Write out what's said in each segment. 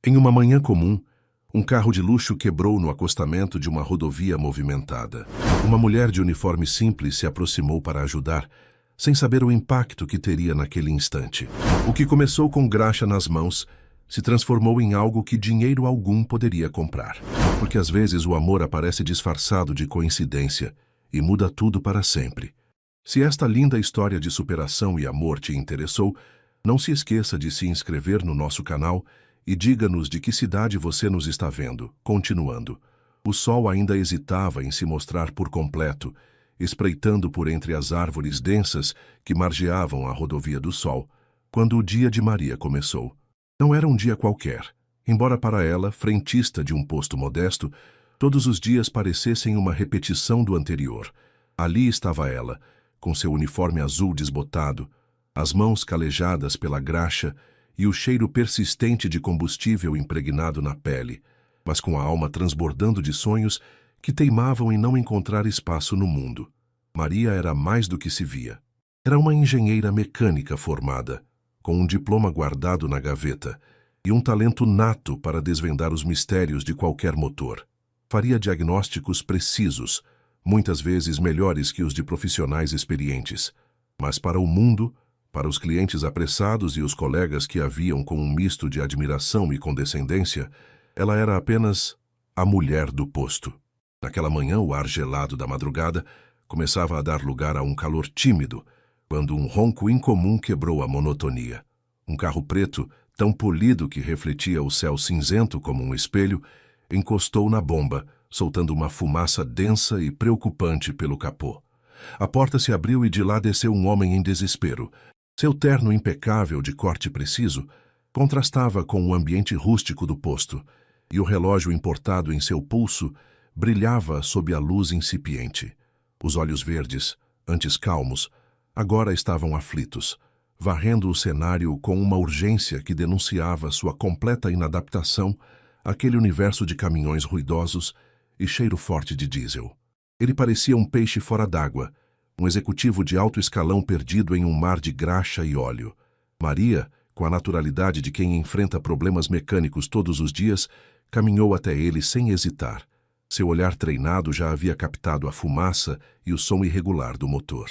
Em uma manhã comum, um carro de luxo quebrou no acostamento de uma rodovia movimentada. Uma mulher de uniforme simples se aproximou para ajudar, sem saber o impacto que teria naquele instante. O que começou com graxa nas mãos se transformou em algo que dinheiro algum poderia comprar. Porque às vezes o amor aparece disfarçado de coincidência e muda tudo para sempre. Se esta linda história de superação e amor te interessou, não se esqueça de se inscrever no nosso canal e diga-nos de que cidade você nos está vendo. Continuando. O sol ainda hesitava em se mostrar por completo, espreitando por entre as árvores densas que margeavam a rodovia do Sol, quando o dia de Maria começou. Não era um dia qualquer, embora para ela, frentista de um posto modesto, todos os dias parecessem uma repetição do anterior. Ali estava ela, com seu uniforme azul desbotado, as mãos calejadas pela graxa e o cheiro persistente de combustível impregnado na pele, mas com a alma transbordando de sonhos que teimavam em não encontrar espaço no mundo. Maria era mais do que se via. Era uma engenheira mecânica formada, com um diploma guardado na gaveta e um talento nato para desvendar os mistérios de qualquer motor. Faria diagnósticos precisos, muitas vezes melhores que os de profissionais experientes, mas para o mundo, para os clientes apressados e os colegas que a viam com um misto de admiração e condescendência, ela era apenas a mulher do posto. Naquela manhã, o ar gelado da madrugada começava a dar lugar a um calor tímido, quando um ronco incomum quebrou a monotonia. Um carro preto, tão polido que refletia o céu cinzento como um espelho, encostou na bomba, soltando uma fumaça densa e preocupante pelo capô. A porta se abriu e de lá desceu um homem em desespero. Seu terno impecável de corte preciso contrastava com o ambiente rústico do posto, e o relógio importado em seu pulso brilhava sob a luz incipiente. Os olhos verdes, antes calmos, agora estavam aflitos, varrendo o cenário com uma urgência que denunciava sua completa inadaptação àquele universo de caminhões ruidosos e cheiro forte de diesel. Ele parecia um peixe fora d'água, um executivo de alto escalão perdido em um mar de graxa e óleo. Maria, com a naturalidade de quem enfrenta problemas mecânicos todos os dias, caminhou até ele sem hesitar. Seu olhar treinado já havia captado a fumaça e o som irregular do motor.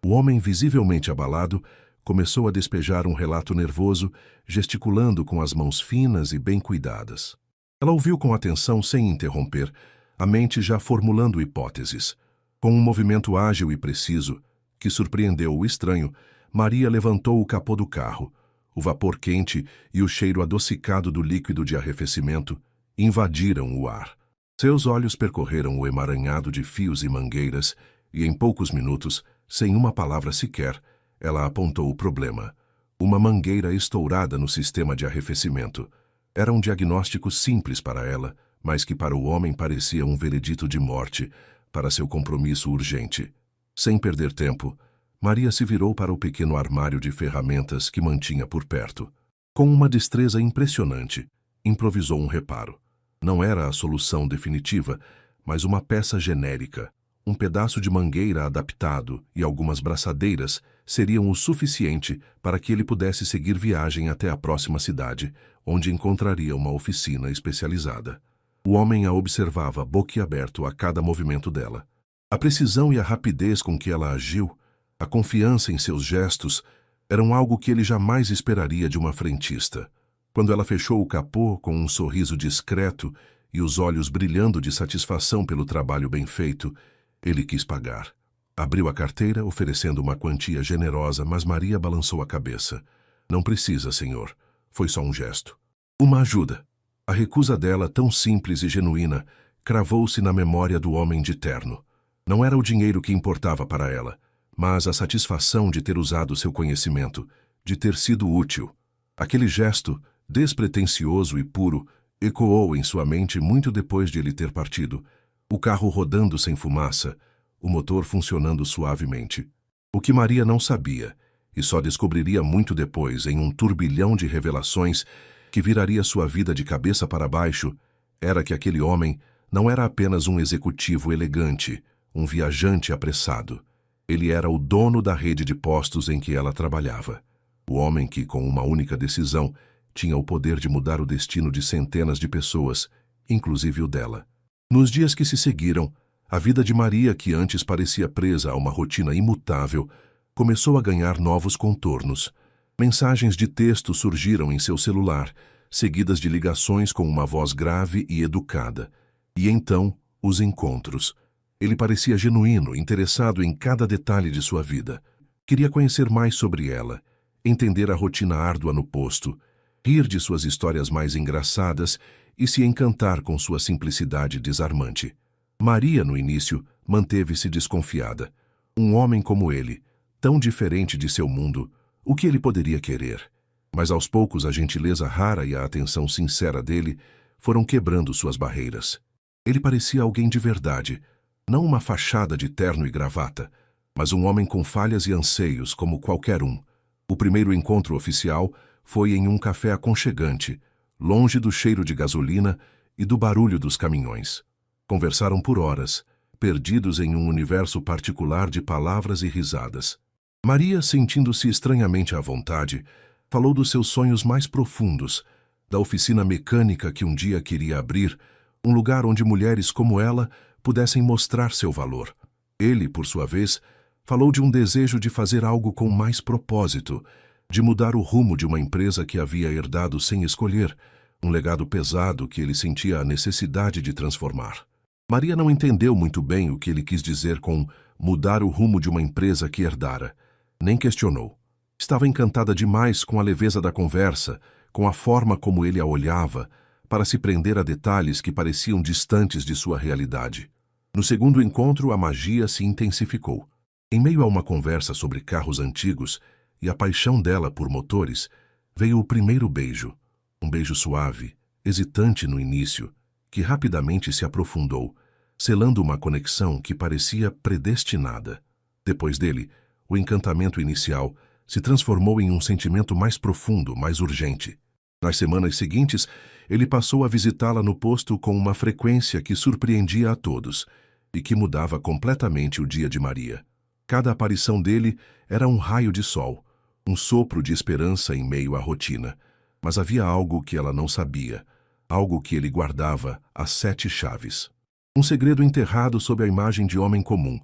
O homem, visivelmente abalado, começou a despejar um relato nervoso, gesticulando com as mãos finas e bem cuidadas. Ela ouviu com atenção sem interromper, a mente já formulando hipóteses. Com um movimento ágil e preciso, que surpreendeu o estranho, Maria levantou o capô do carro. O vapor quente e o cheiro adocicado do líquido de arrefecimento invadiram o ar. Seus olhos percorreram o emaranhado de fios e mangueiras e, em poucos minutos, sem uma palavra sequer, ela apontou o problema. Uma mangueira estourada no sistema de arrefecimento. Era um diagnóstico simples para ela, mas que para o homem parecia um veredito de morte, para seu compromisso urgente. Sem perder tempo, Maria se virou para o pequeno armário de ferramentas que mantinha por perto. Com uma destreza impressionante, improvisou um reparo. Não era a solução definitiva, mas uma peça genérica. Um pedaço de mangueira adaptado e algumas braçadeiras seriam o suficiente para que ele pudesse seguir viagem até a próxima cidade, onde encontraria uma oficina especializada. O homem a observava boquiaberto a cada movimento dela. A precisão e a rapidez com que ela agiu, a confiança em seus gestos, eram algo que ele jamais esperaria de uma frentista. Quando ela fechou o capô com um sorriso discreto e os olhos brilhando de satisfação pelo trabalho bem feito, ele quis pagar. Abriu a carteira, oferecendo uma quantia generosa, mas Maria balançou a cabeça. Não precisa, senhor. Foi só um gesto. Uma ajuda. A recusa dela, tão simples e genuína, cravou-se na memória do homem de terno. Não era o dinheiro que importava para ela, mas a satisfação de ter usado seu conhecimento, de ter sido útil. Aquele gesto, despretensioso e puro, ecoou em sua mente muito depois de ele ter partido. O carro rodando sem fumaça, o motor funcionando suavemente. O que Maria não sabia, e só descobriria muito depois em um turbilhão de revelações que viraria sua vida de cabeça para baixo, era que aquele homem não era apenas um executivo elegante, um viajante apressado. Ele era o dono da rede de postos em que ela trabalhava. O homem que, com uma única decisão, tinha o poder de mudar o destino de centenas de pessoas, inclusive o dela. Nos dias que se seguiram, a vida de Maria, que antes parecia presa a uma rotina imutável, começou a ganhar novos contornos. Mensagens de texto surgiram em seu celular, seguidas de ligações com uma voz grave e educada. E então, os encontros. Ele parecia genuíno, interessado em cada detalhe de sua vida. Queria conhecer mais sobre ela, entender a rotina árdua no posto, rir de suas histórias mais engraçadas e se encantar com sua simplicidade desarmante. Maria, no início, manteve-se desconfiada. Um homem como ele, tão diferente de seu mundo, o que ele poderia querer? Mas aos poucos a gentileza rara e a atenção sincera dele foram quebrando suas barreiras. Ele parecia alguém de verdade, não uma fachada de terno e gravata, mas um homem com falhas e anseios como qualquer um. O primeiro encontro oficial foi em um café aconchegante, longe do cheiro de gasolina e do barulho dos caminhões. Conversaram por horas, perdidos em um universo particular de palavras e risadas. Maria, sentindo-se estranhamente à vontade, falou dos seus sonhos mais profundos, da oficina mecânica que um dia queria abrir, um lugar onde mulheres como ela pudessem mostrar seu valor. Ele, por sua vez, falou de um desejo de fazer algo com mais propósito, de mudar o rumo de uma empresa que havia herdado sem escolher, um legado pesado que ele sentia a necessidade de transformar. Maria não entendeu muito bem o que ele quis dizer com mudar o rumo de uma empresa que herdara. Nem questionou. Estava encantada demais com a leveza da conversa, com a forma como ele a olhava, para se prender a detalhes que pareciam distantes de sua realidade. No segundo encontro, a magia se intensificou. Em meio a uma conversa sobre carros antigos e a paixão dela por motores, veio o primeiro beijo. Um beijo suave, hesitante no início, que rapidamente se aprofundou, selando uma conexão que parecia predestinada. Depois dele, o encantamento inicial se transformou em um sentimento mais profundo, mais urgente. Nas semanas seguintes, ele passou a visitá-la no posto com uma frequência que surpreendia a todos e que mudava completamente o dia de Maria. Cada aparição dele era um raio de sol, um sopro de esperança em meio à rotina. Mas havia algo que ela não sabia, algo que ele guardava às 7 chaves. Um segredo enterrado sob a imagem de homem comum,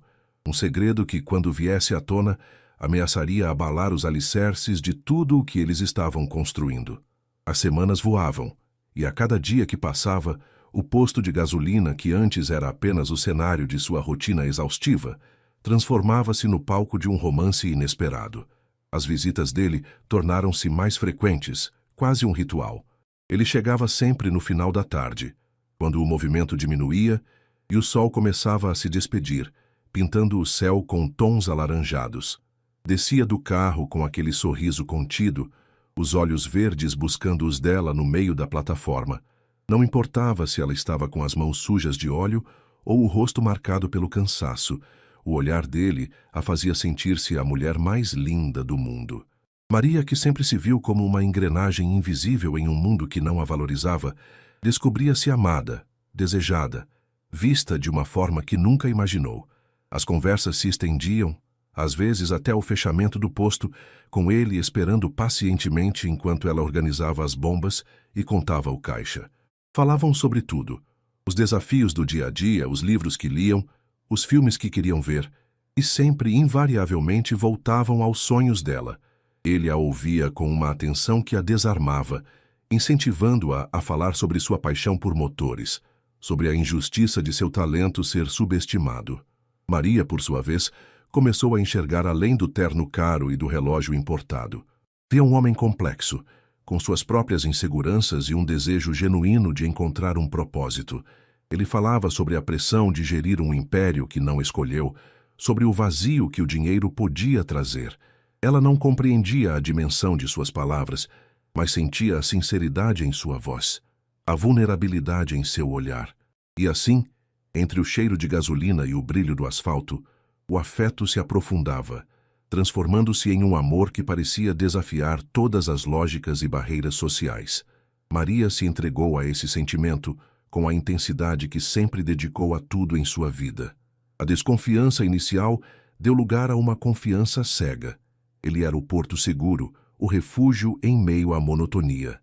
um segredo que, quando viesse à tona, ameaçaria abalar os alicerces de tudo o que eles estavam construindo. As semanas voavam, e a cada dia que passava, o posto de gasolina, que antes era apenas o cenário de sua rotina exaustiva, transformava-se no palco de um romance inesperado. As visitas dele tornaram-se mais frequentes, quase um ritual. Ele chegava sempre no final da tarde, quando o movimento diminuía e o sol começava a se despedir, pintando o céu com tons alaranjados. Descia do carro com aquele sorriso contido, os olhos verdes buscando os dela no meio da plataforma. Não importava se ela estava com as mãos sujas de óleo ou o rosto marcado pelo cansaço, o olhar dele a fazia sentir-se a mulher mais linda do mundo. Maria, que sempre se viu como uma engrenagem invisível em um mundo que não a valorizava, descobria-se amada, desejada, vista de uma forma que nunca imaginou. As conversas se estendiam, às vezes até o fechamento do posto, com ele esperando pacientemente enquanto ela organizava as bombas e contava o caixa. Falavam sobre tudo: os desafios do dia a dia, os livros que liam, os filmes que queriam ver, e sempre, invariavelmente, voltavam aos sonhos dela. Ele a ouvia com uma atenção que a desarmava, incentivando-a a falar sobre sua paixão por motores, sobre a injustiça de seu talento ser subestimado. Maria, por sua vez, começou a enxergar além do terno caro e do relógio importado. Via um homem complexo, com suas próprias inseguranças e um desejo genuíno de encontrar um propósito. Ele falava sobre a pressão de gerir um império que não escolheu, sobre o vazio que o dinheiro podia trazer. Ela não compreendia a dimensão de suas palavras, mas sentia a sinceridade em sua voz, a vulnerabilidade em seu olhar. E assim, entre o cheiro de gasolina e o brilho do asfalto, o afeto se aprofundava, transformando-se em um amor que parecia desafiar todas as lógicas e barreiras sociais. Maria se entregou a esse sentimento com a intensidade que sempre dedicou a tudo em sua vida. A desconfiança inicial deu lugar a uma confiança cega. Ele era o porto seguro, o refúgio em meio à monotonia.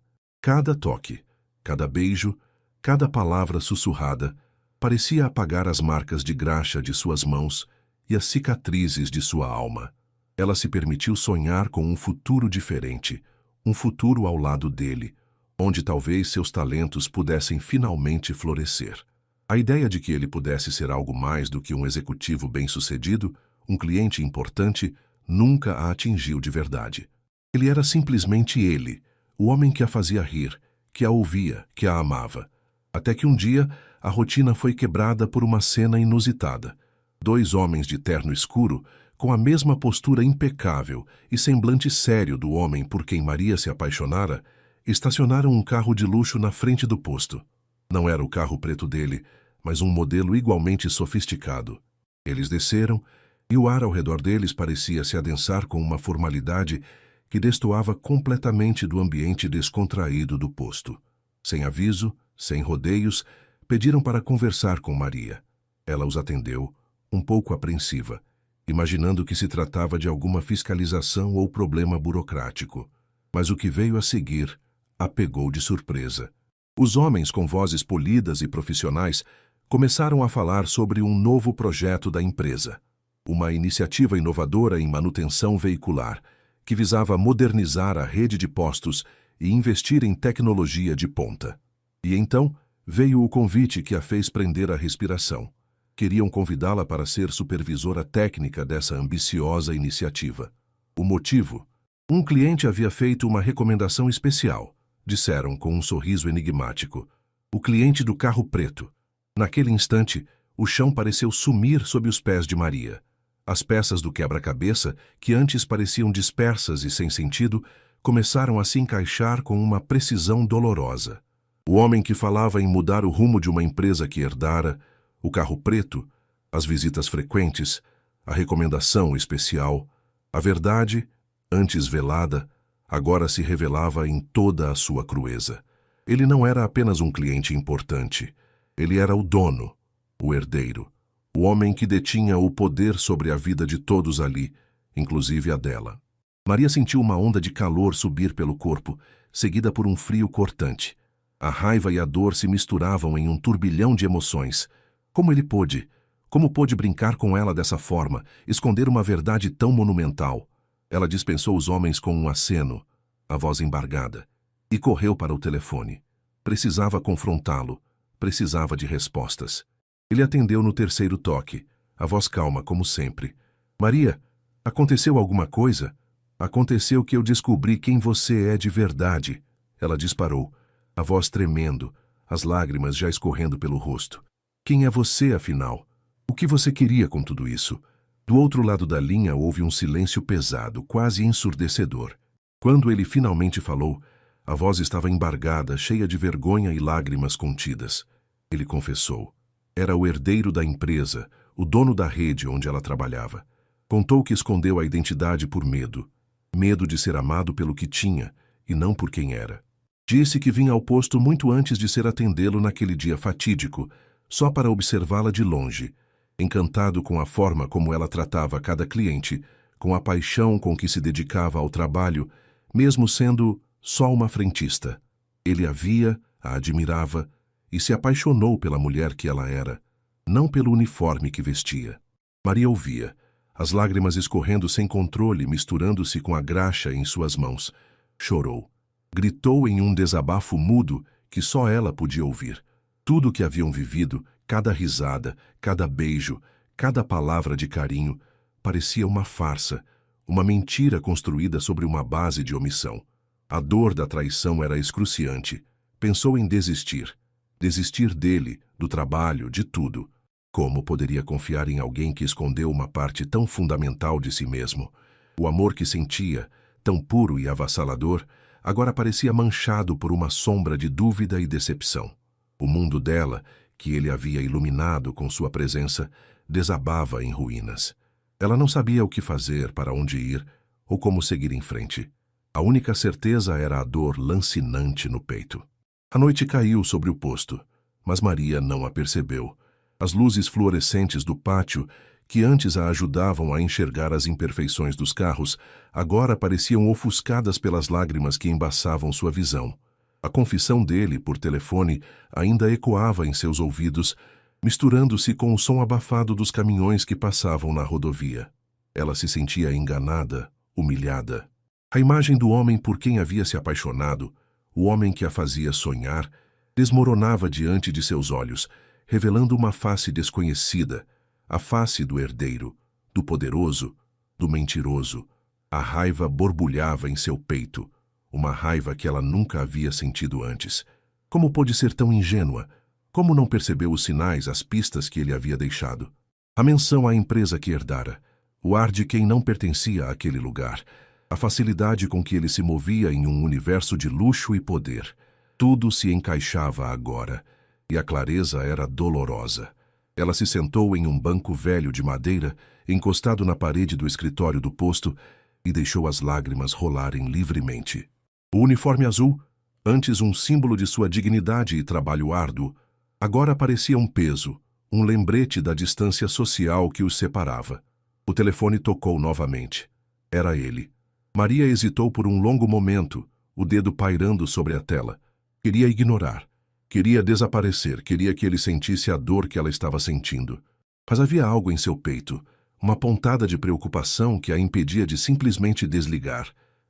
Cada toque, cada beijo, cada palavra sussurrada parecia apagar as marcas de graxa de suas mãos e as cicatrizes de sua alma. Ela se permitiu sonhar com um futuro diferente, um futuro ao lado dele, onde talvez seus talentos pudessem finalmente florescer. A ideia de que ele pudesse ser algo mais do que um executivo bem-sucedido, um cliente importante, nunca a atingiu de verdade. Ele era simplesmente ele, o homem que a fazia rir, que a ouvia, que a amava. Até que um dia, a rotina foi quebrada por uma cena inusitada. Dois homens de terno escuro, com a mesma postura impecável e semblante sério do homem por quem Maria se apaixonara, estacionaram um carro de luxo na frente do posto. Não era o carro preto dele, mas um modelo igualmente sofisticado. Eles desceram, e o ar ao redor deles parecia se adensar com uma formalidade que destoava completamente do ambiente descontraído do posto. Sem aviso, sem rodeios, pediram para conversar com Maria. Ela os atendeu, um pouco apreensiva, imaginando que se tratava de alguma fiscalização ou problema burocrático. Mas o que veio a seguir a pegou de surpresa. Os homens com vozes polidas e profissionais começaram a falar sobre um novo projeto da empresa, uma iniciativa inovadora em manutenção veicular, que visava modernizar a rede de postos e investir em tecnologia de ponta. E então veio o convite que a fez prender a respiração. Queriam convidá-la para ser supervisora técnica dessa ambiciosa iniciativa. O motivo? Um cliente havia feito uma recomendação especial, disseram com um sorriso enigmático. O cliente do carro preto. Naquele instante, o chão pareceu sumir sob os pés de Maria. As peças do quebra-cabeça, que antes pareciam dispersas e sem sentido, começaram a se encaixar com uma precisão dolorosa. O homem que falava em mudar o rumo de uma empresa que herdara, o carro preto, as visitas frequentes, a recomendação especial, a verdade, antes velada, agora se revelava em toda a sua crueza. Ele não era apenas um cliente importante. Ele era o dono, o herdeiro, o homem que detinha o poder sobre a vida de todos ali, inclusive a dela. Maria sentiu uma onda de calor subir pelo corpo, seguida por um frio cortante. A raiva e a dor se misturavam em um turbilhão de emoções. Como ele pôde? Como pôde brincar com ela dessa forma, esconder uma verdade tão monumental? Ela dispensou os homens com um aceno, a voz embargada, e correu para o telefone. Precisava confrontá-lo. Precisava de respostas. Ele atendeu no terceiro toque, a voz calma como sempre. Maria, aconteceu alguma coisa? Aconteceu que eu descobri quem você é de verdade. Ela disparou, a voz tremendo, as lágrimas já escorrendo pelo rosto. Quem é você, afinal? O que você queria com tudo isso? Do outro lado da linha houve um silêncio pesado, quase ensurdecedor. Quando ele finalmente falou, a voz estava embargada, cheia de vergonha e lágrimas contidas. Ele confessou. Era o herdeiro da empresa, o dono da rede onde ela trabalhava. Contou que escondeu a identidade por medo. Medo de ser amado pelo que tinha, e não por quem era. Disse que vinha ao posto muito antes de ser atendê-lo naquele dia fatídico, só para observá-la de longe, encantado com a forma como ela tratava cada cliente, com a paixão com que se dedicava ao trabalho, mesmo sendo só uma frentista. Ele a via, a admirava e se apaixonou pela mulher que ela era, não pelo uniforme que vestia. Maria ouvia, as lágrimas escorrendo sem controle, misturando-se com a graxa em suas mãos. Chorou. Gritou em um desabafo mudo que só ela podia ouvir. Tudo o que haviam vivido, cada risada, cada beijo, cada palavra de carinho, parecia uma farsa, uma mentira construída sobre uma base de omissão. A dor da traição era excruciante. Pensou em desistir. Desistir dele, do trabalho, de tudo. Como poderia confiar em alguém que escondeu uma parte tão fundamental de si mesmo? O amor que sentia, tão puro e avassalador, agora parecia manchado por uma sombra de dúvida e decepção. O mundo dela, que ele havia iluminado com sua presença, desabava em ruínas. Ela não sabia o que fazer, para onde ir, ou como seguir em frente. A única certeza era a dor lancinante no peito. A noite caiu sobre o posto, mas Maria não a percebeu. As luzes fluorescentes do pátio, que antes a ajudavam a enxergar as imperfeições dos carros, agora pareciam ofuscadas pelas lágrimas que embaçavam sua visão. A confissão dele por telefone ainda ecoava em seus ouvidos, misturando-se com o som abafado dos caminhões que passavam na rodovia. Ela se sentia enganada, humilhada. A imagem do homem por quem havia se apaixonado, o homem que a fazia sonhar, desmoronava diante de seus olhos, revelando uma face desconhecida, a face do herdeiro, do poderoso, do mentiroso. A raiva borbulhava em seu peito, uma raiva que ela nunca havia sentido antes. Como pôde ser tão ingênua? Como não percebeu os sinais, as pistas que ele havia deixado? A menção à empresa que herdara, o ar de quem não pertencia àquele lugar, a facilidade com que ele se movia em um universo de luxo e poder. Tudo se encaixava agora, e a clareza era dolorosa. Ela se sentou em um banco velho de madeira, encostado na parede do escritório do posto, e deixou as lágrimas rolarem livremente. O uniforme azul, antes um símbolo de sua dignidade e trabalho árduo, agora parecia um peso, um lembrete da distância social que os separava. O telefone tocou novamente. Era ele. Maria hesitou por um longo momento, o dedo pairando sobre a tela. Queria ignorar. Queria desaparecer, queria que ele sentisse a dor que ela estava sentindo. Mas havia algo em seu peito, uma pontada de preocupação que a impedia de simplesmente desligar.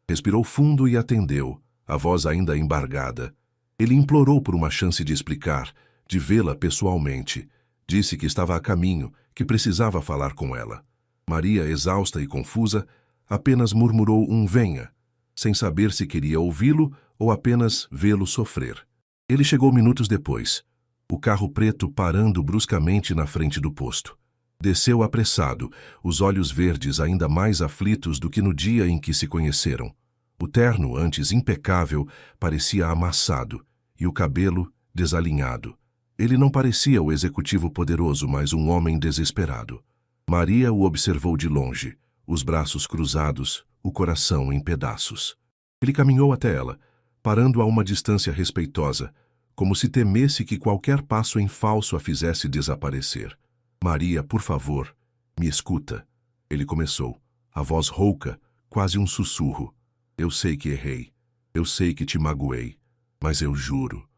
Respirou fundo e atendeu, a voz ainda embargada. Ele implorou por uma chance de explicar, de vê-la pessoalmente. Disse que estava a caminho, que precisava falar com ela. Maria, exausta e confusa, apenas murmurou um venha, sem saber se queria ouvi-lo ou apenas vê-lo sofrer. Ele chegou minutos depois, o carro preto parando bruscamente na frente do posto. Desceu apressado, os olhos verdes ainda mais aflitos do que no dia em que se conheceram. O terno, antes impecável, parecia amassado, e o cabelo desalinhado. Ele não parecia o executivo poderoso, mas um homem desesperado. Maria o observou de longe, os braços cruzados, o coração em pedaços. Ele caminhou até ela, parando a uma distância respeitosa, como se temesse que qualquer passo em falso a fizesse desaparecer. Maria, por favor, me escuta. Ele começou, a voz rouca, quase um sussurro. Eu sei que errei, eu sei que te magoei, mas eu juro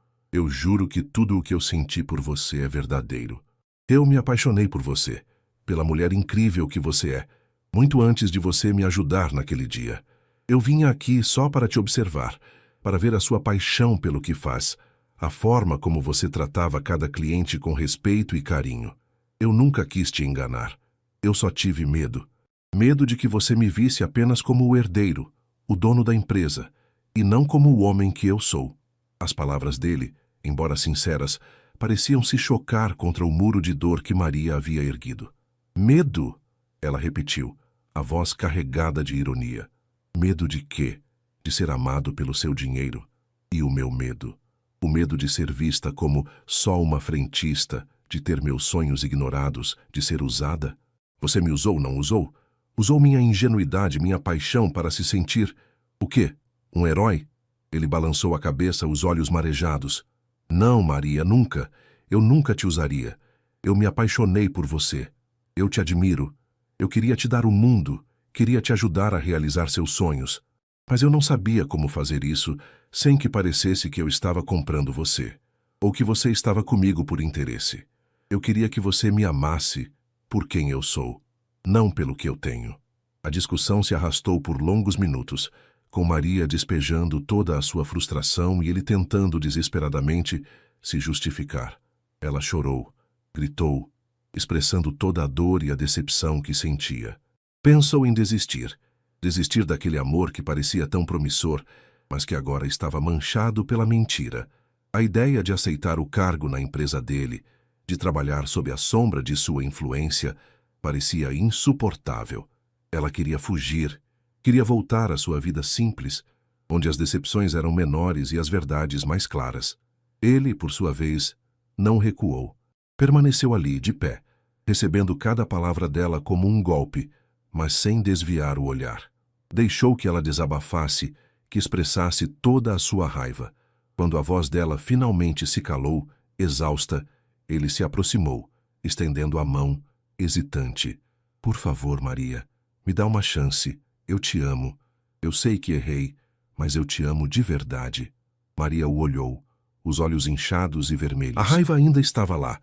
que tudo o que eu senti por você é verdadeiro. Eu me apaixonei por você, pela mulher incrível que você é, muito antes de você me ajudar naquele dia. Eu vinha aqui só para te observar, para ver a sua paixão pelo que faz, a forma como você tratava cada cliente com respeito e carinho. Eu nunca quis te enganar. Eu só tive medo. Medo de que você me visse apenas como o herdeiro, o dono da empresa, e não como o homem que eu sou. As palavras dele, embora sinceras, pareciam se chocar contra o muro de dor que Maria havia erguido. Medo? Ela repetiu, a voz carregada de ironia. Medo de quê? De ser amado pelo seu dinheiro? E o meu medo? O medo de ser vista como só uma frentista, de ter meus sonhos ignorados, de ser usada? Você me usou, não usou? Usou minha ingenuidade, minha paixão para se sentir... O quê? Um herói? Ele balançou a cabeça, os olhos marejados. Não, Maria, nunca. Eu nunca te usaria. Eu me apaixonei por você. Eu te admiro. Eu queria te dar o mundo. Queria te ajudar a realizar seus sonhos. Mas eu não sabia como fazer isso sem que parecesse que eu estava comprando você. Ou que você estava comigo por interesse. Eu queria que você me amasse por quem eu sou, não pelo que eu tenho. A discussão se arrastou por longos minutos, com Maria despejando toda a sua frustração e ele tentando desesperadamente se justificar. Ela chorou, gritou, expressando toda a dor e a decepção que sentia. Pensou em desistir. Desistir daquele amor que parecia tão promissor, mas que agora estava manchado pela mentira. A ideia de aceitar o cargo na empresa dele, de trabalhar sob a sombra de sua influência, parecia insuportável. Ela queria fugir, queria voltar à sua vida simples, onde as decepções eram menores e as verdades mais claras. Ele, por sua vez, não recuou. Permaneceu ali, de pé, recebendo cada palavra dela como um golpe, mas sem desviar o olhar. Deixou que ela desabafasse, que expressasse toda a sua raiva. Quando a voz dela finalmente se calou, exausta, ele se aproximou, estendendo a mão, hesitante. Por favor, Maria, me dá uma chance. Eu te amo. Eu sei que errei, mas eu te amo de verdade. Maria o olhou, os olhos inchados e vermelhos. A raiva ainda estava lá,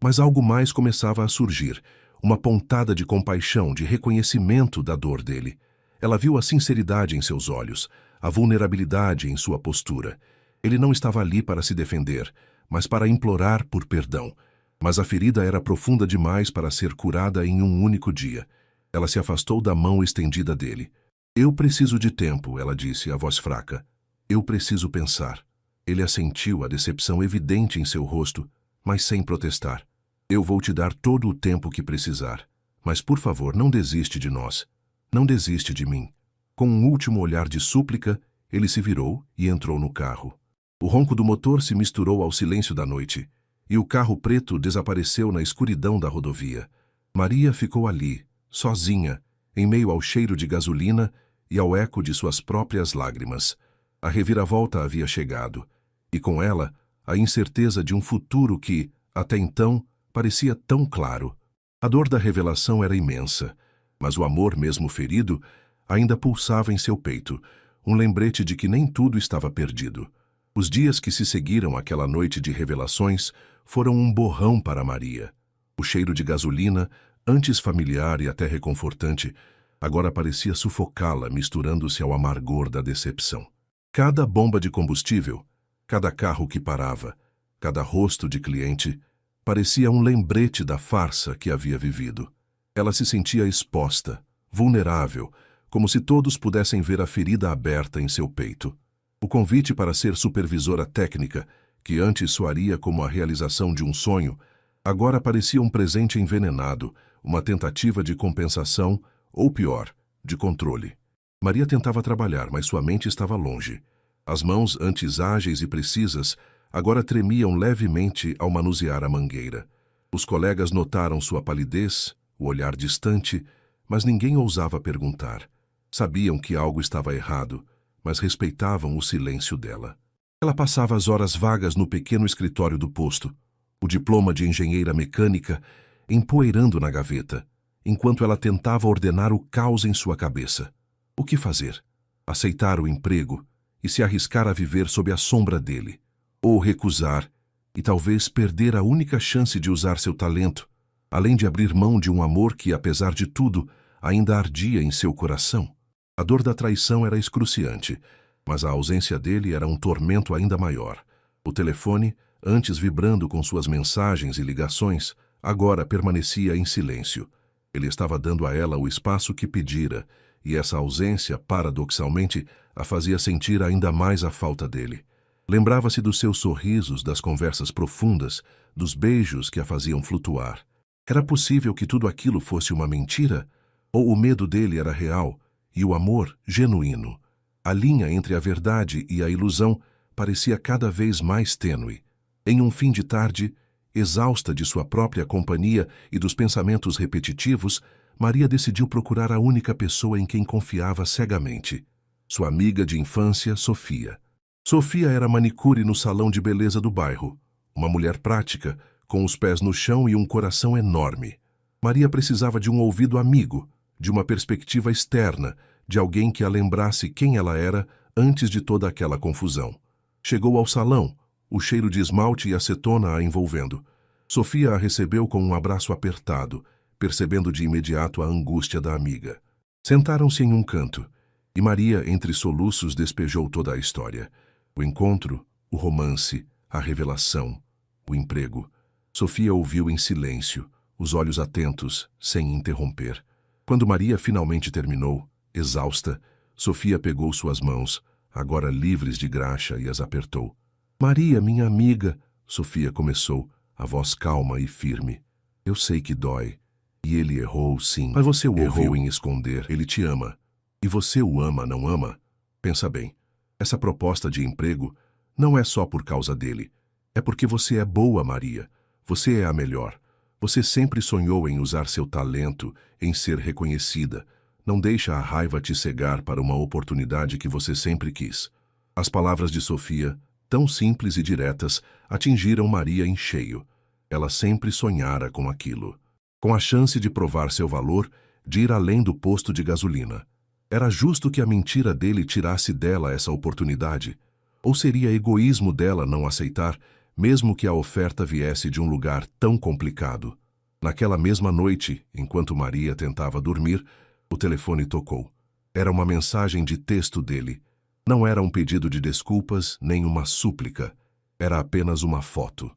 mas algo mais começava a surgir, uma pontada de compaixão, de reconhecimento da dor dele. Ela viu a sinceridade em seus olhos, a vulnerabilidade em sua postura. Ele não estava ali para se defender, mas para implorar por perdão. Mas a ferida era profunda demais para ser curada em um único dia. Ela se afastou da mão estendida dele. Eu preciso de tempo, ela disse, a voz fraca. Eu preciso pensar. Ele assentiu, a decepção evidente em seu rosto, mas sem protestar. Eu vou te dar todo o tempo que precisar. Mas, por favor, não desiste de nós. Não desiste de mim. Com um último olhar de súplica, ele se virou e entrou no carro. O ronco do motor se misturou ao silêncio da noite, e o carro preto desapareceu na escuridão da rodovia. Maria ficou ali, sozinha, em meio ao cheiro de gasolina e ao eco de suas próprias lágrimas. A reviravolta havia chegado, e com ela, a incerteza de um futuro que, até então, parecia tão claro. A dor da revelação era imensa, mas o amor, mesmo ferido, ainda pulsava em seu peito, um lembrete de que nem tudo estava perdido. Os dias que se seguiram àquela noite de revelações foram um borrão para Maria. O cheiro de gasolina, antes familiar e até reconfortante, agora parecia sufocá-la, misturando-se ao amargor da decepção. Cada bomba de combustível, cada carro que parava, cada rosto de cliente, parecia um lembrete da farsa que havia vivido. Ela se sentia exposta, vulnerável, como se todos pudessem ver a ferida aberta em seu peito. O convite para ser supervisora técnica, que antes soaria como a realização de um sonho, agora parecia um presente envenenado, uma tentativa de compensação, ou pior, de controle. Maria tentava trabalhar, mas sua mente estava longe. As mãos, antes ágeis e precisas, agora tremiam levemente ao manusear a mangueira. Os colegas notaram sua palidez, o olhar distante, mas ninguém ousava perguntar. Sabiam que algo estava errado, mas respeitavam o silêncio dela. Ela passava as horas vagas no pequeno escritório do posto, o diploma de engenheira mecânica empoeirando na gaveta, enquanto ela tentava ordenar o caos em sua cabeça. O que fazer? Aceitar o emprego e se arriscar a viver sob a sombra dele, ou recusar e talvez perder a única chance de usar seu talento, além de abrir mão de um amor que, apesar de tudo, ainda ardia em seu coração. A dor da traição era excruciante, mas a ausência dele era um tormento ainda maior. O telefone, antes vibrando com suas mensagens e ligações, agora permanecia em silêncio. Ele estava dando a ela o espaço que pedira, e essa ausência, paradoxalmente, a fazia sentir ainda mais a falta dele. Lembrava-se dos seus sorrisos, das conversas profundas, dos beijos que a faziam flutuar. Era possível que tudo aquilo fosse uma mentira? Ou o medo dele era real e o amor genuíno? A linha entre a verdade e a ilusão parecia cada vez mais tênue. Em um fim de tarde, exausta de sua própria companhia e dos pensamentos repetitivos, Maria decidiu procurar a única pessoa em quem confiava cegamente. Sua amiga de infância, Sofia. Sofia era manicure no salão de beleza do bairro. Uma mulher prática, com os pés no chão e um coração enorme. Maria precisava de um ouvido amigo, de uma perspectiva externa, de alguém que a lembrasse quem ela era antes de toda aquela confusão. Chegou ao salão, o cheiro de esmalte e acetona a envolvendo. Sofia a recebeu com um abraço apertado, percebendo de imediato a angústia da amiga. Sentaram-se em um canto, e Maria, entre soluços, despejou toda a história. O encontro, o romance, a revelação, o emprego. Sofia ouviu em silêncio, os olhos atentos, sem interromper. Quando Maria finalmente terminou, exausta, Sofia pegou suas mãos, agora livres de graxa, e as apertou. "Maria, minha amiga", Sofia começou, a voz calma e firme. "Eu sei que dói. E ele errou, sim. Mas você o errou em esconder. Ele te ama. E você o ama, não ama? Pensa bem. Essa proposta de emprego não é só por causa dele. É porque você é boa, Maria. Você é a melhor. Você sempre sonhou em usar seu talento, em ser reconhecida. Não deixa a raiva te cegar para uma oportunidade que você sempre quis." As palavras de Sofia, tão simples e diretas, atingiram Maria em cheio. Ela sempre sonhara com aquilo. Com a chance de provar seu valor, de ir além do posto de gasolina. Era justo que a mentira dele tirasse dela essa oportunidade. Ou seria egoísmo dela não aceitar, mesmo que a oferta viesse de um lugar tão complicado? Naquela mesma noite, enquanto Maria tentava dormir, o telefone tocou. Era uma mensagem de texto dele. Não era um pedido de desculpas, nem uma súplica. Era apenas uma foto.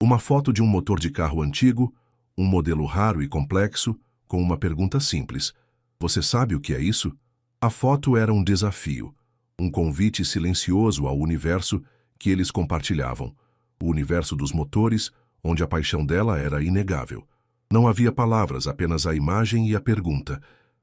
Uma foto de um motor de carro antigo, um modelo raro e complexo, com uma pergunta simples. Você sabe o que é isso? A foto era um desafio, um convite silencioso ao universo que eles compartilhavam. O universo dos motores, onde a paixão dela era inegável. Não havia palavras, apenas a imagem e a pergunta.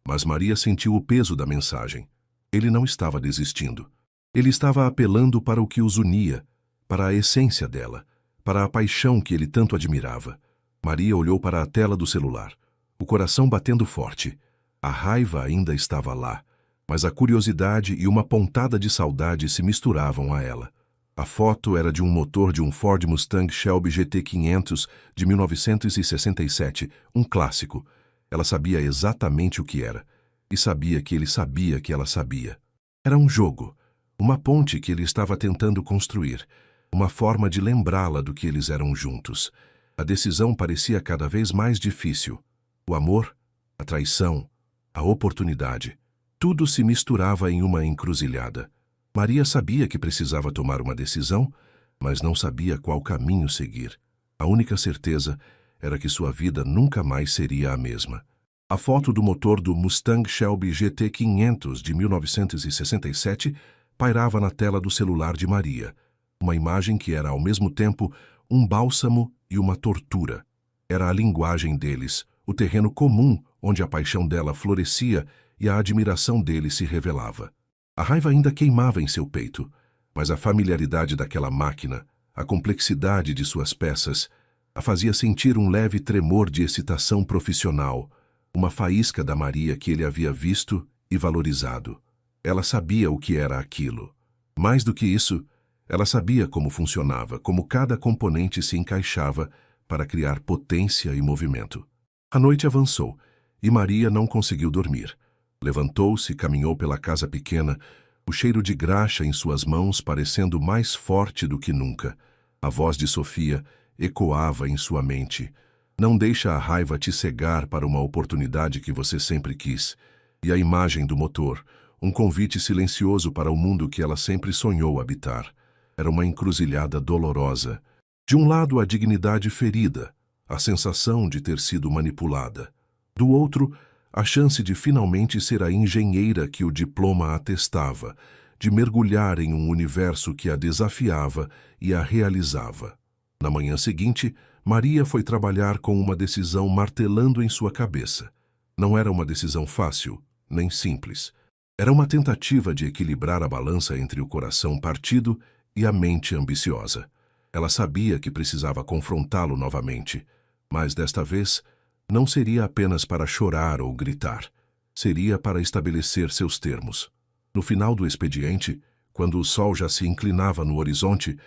Mas Maria sentiu o peso da mensagem. Ele não estava desistindo. Ele estava apelando para o que os unia, para a essência dela, para a paixão que ele tanto admirava. Maria olhou para a tela do celular, o coração batendo forte. A raiva ainda estava lá, mas a curiosidade e uma pontada de saudade se misturavam a ela. A foto era de um motor de um Ford Mustang Shelby GT500 de 1967, um clássico. Ela sabia exatamente o que era, e sabia que ele sabia que ela sabia. Era um jogo, uma ponte que ele estava tentando construir, uma forma de lembrá-la do que eles eram juntos. A decisão parecia cada vez mais difícil. O amor, a traição, a oportunidade, tudo se misturava em uma encruzilhada. Maria sabia que precisava tomar uma decisão, mas não sabia qual caminho seguir. A única certeza era que sua vida nunca mais seria a mesma. A foto do motor do Mustang Shelby GT500 de 1967 pairava na tela do celular de Maria. Uma imagem que era ao mesmo tempo um bálsamo e uma tortura. Era a linguagem deles, o terreno comum onde a paixão dela florescia e a admiração dele se revelava. A raiva ainda queimava em seu peito, mas a familiaridade daquela máquina, a complexidade de suas peças, a fazia sentir um leve tremor de excitação profissional, uma faísca da Maria que ele havia visto e valorizado. Ela sabia o que era aquilo. Mais do que isso, ela sabia como funcionava, como cada componente se encaixava para criar potência e movimento. A noite avançou e Maria não conseguiu dormir. Levantou-se e caminhou pela casa pequena, o cheiro de graxa em suas mãos parecendo mais forte do que nunca. A voz de Sofia ecoava em sua mente. Não deixa a raiva te cegar para uma oportunidade que você sempre quis. E a imagem do motor, um convite silencioso para o mundo que ela sempre sonhou habitar. Era uma encruzilhada dolorosa. De um lado, a dignidade ferida, a sensação de ter sido manipulada. Do outro, a chance de finalmente ser a engenheira que o diploma atestava, de mergulhar em um universo que a desafiava e a realizava. Na manhã seguinte, Maria foi trabalhar com uma decisão martelando em sua cabeça. Não era uma decisão fácil, nem simples. Era uma tentativa de equilibrar a balança entre o coração partido e a mente ambiciosa. Ela sabia que precisava confrontá-lo novamente, mas desta vez não seria apenas para chorar ou gritar. Seria para estabelecer seus termos. No final do expediente, quando o sol já se inclinava no horizonte,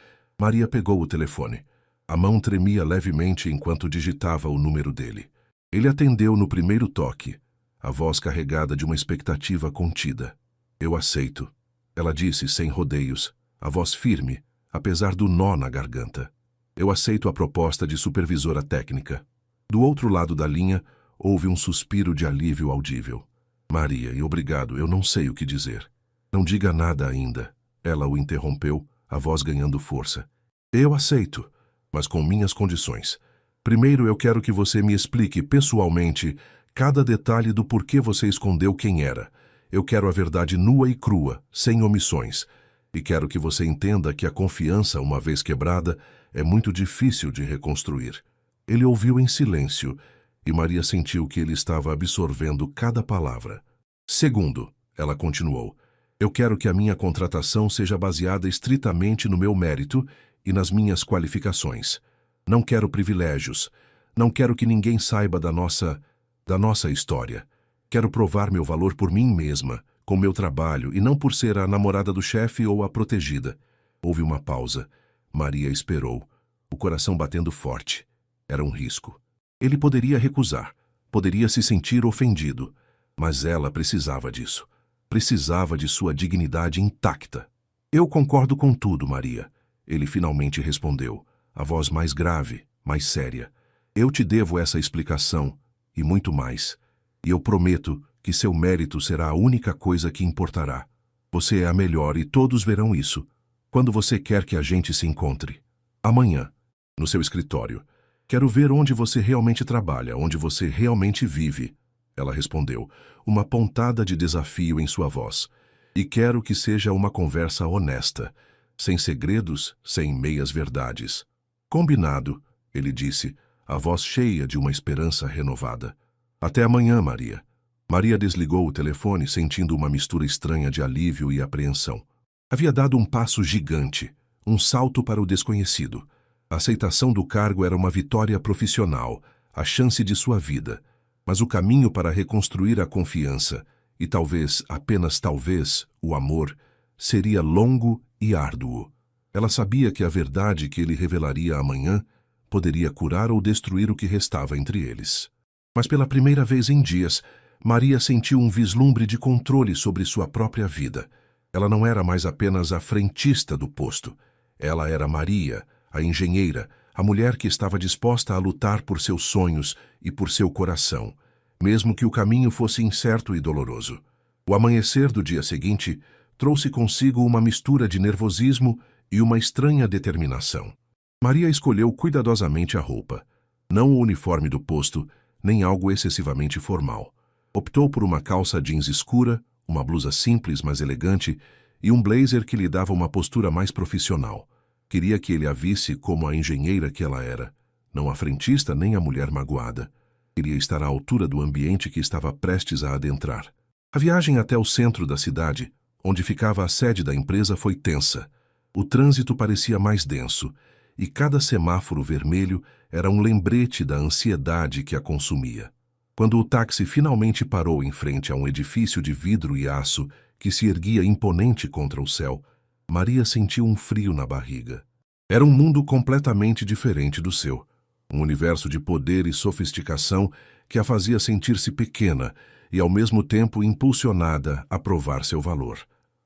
Maria pegou o telefone. A mão tremia levemente enquanto digitava o número dele. Ele atendeu no primeiro toque, a voz carregada de uma expectativa contida. Eu aceito, ela disse sem rodeios, a voz firme, apesar do nó na garganta. Eu aceito a proposta de supervisora técnica. Do outro lado da linha, houve um suspiro de alívio audível. Maria, e obrigado, eu não sei o que dizer. Não diga nada ainda. Ela o interrompeu, a voz ganhando força. Eu aceito, mas com minhas condições. Primeiro eu quero que você me explique pessoalmente cada detalhe do porquê você escondeu quem era. Eu quero a verdade nua e crua, sem omissões. E quero que você entenda que a confiança, uma vez quebrada, é muito difícil de reconstruir. Ele ouviu em silêncio, e Maria sentiu que ele estava absorvendo cada palavra. Segundo, ela continuou, eu quero que a minha contratação seja baseada estritamente no meu mérito e nas minhas qualificações. Não quero privilégios. Não quero que ninguém saiba da nossa história. Quero provar meu valor por mim mesma, com meu trabalho, e não por ser a namorada do chefe ou a protegida. Houve uma pausa. Maria esperou, o coração batendo forte. Era um risco. Ele poderia recusar, poderia se sentir ofendido, mas ela precisava disso. Precisava de sua dignidade intacta. Eu concordo com tudo, Maria. Ele finalmente respondeu, a voz mais grave, mais séria. Eu te devo essa explicação, e muito mais. E eu prometo que seu mérito será a única coisa que importará. Você é a melhor e todos verão isso. Quando você quer que a gente se encontre? Amanhã, no seu escritório. Quero ver onde você realmente trabalha, onde você realmente vive. Ela respondeu, uma pontada de desafio em sua voz. E quero que seja uma conversa honesta, sem segredos, sem meias-verdades. Combinado, ele disse, a voz cheia de uma esperança renovada. Até amanhã, Maria. Maria desligou o telefone, sentindo uma mistura estranha de alívio e apreensão. Havia dado um passo gigante, um salto para o desconhecido. A aceitação do cargo era uma vitória profissional, a chance de sua vida. Mas o caminho para reconstruir a confiança, e talvez, apenas talvez, o amor, seria longo e árduo. Ela sabia que a verdade que ele revelaria amanhã poderia curar ou destruir o que restava entre eles. Mas pela primeira vez em dias, Maria sentiu um vislumbre de controle sobre sua própria vida. Ela não era mais apenas a frentista do posto. Ela era Maria, a engenheira, a mulher que estava disposta a lutar por seus sonhos e por seu coração, mesmo que o caminho fosse incerto e doloroso. O amanhecer do dia seguinte trouxe consigo uma mistura de nervosismo e uma estranha determinação. Maria escolheu cuidadosamente a roupa, não o uniforme do posto, nem algo excessivamente formal. Optou por uma calça jeans escura, uma blusa simples, mas elegante, e um blazer que lhe dava uma postura mais profissional. Queria que ele a visse como a engenheira que ela era, não a frentista nem a mulher magoada. Queria estar à altura do ambiente que estava prestes a adentrar. A viagem até o centro da cidade, onde ficava a sede da empresa, foi tensa. O trânsito parecia mais denso, e cada semáforo vermelho era um lembrete da ansiedade que a consumia. Quando o táxi finalmente parou em frente a um edifício de vidro e aço que se erguia imponente contra o céu, Maria sentiu um frio na barriga. Era um mundo completamente diferente do seu, um universo de poder e sofisticação que a fazia sentir-se pequena e, ao mesmo tempo, impulsionada a provar seu valor.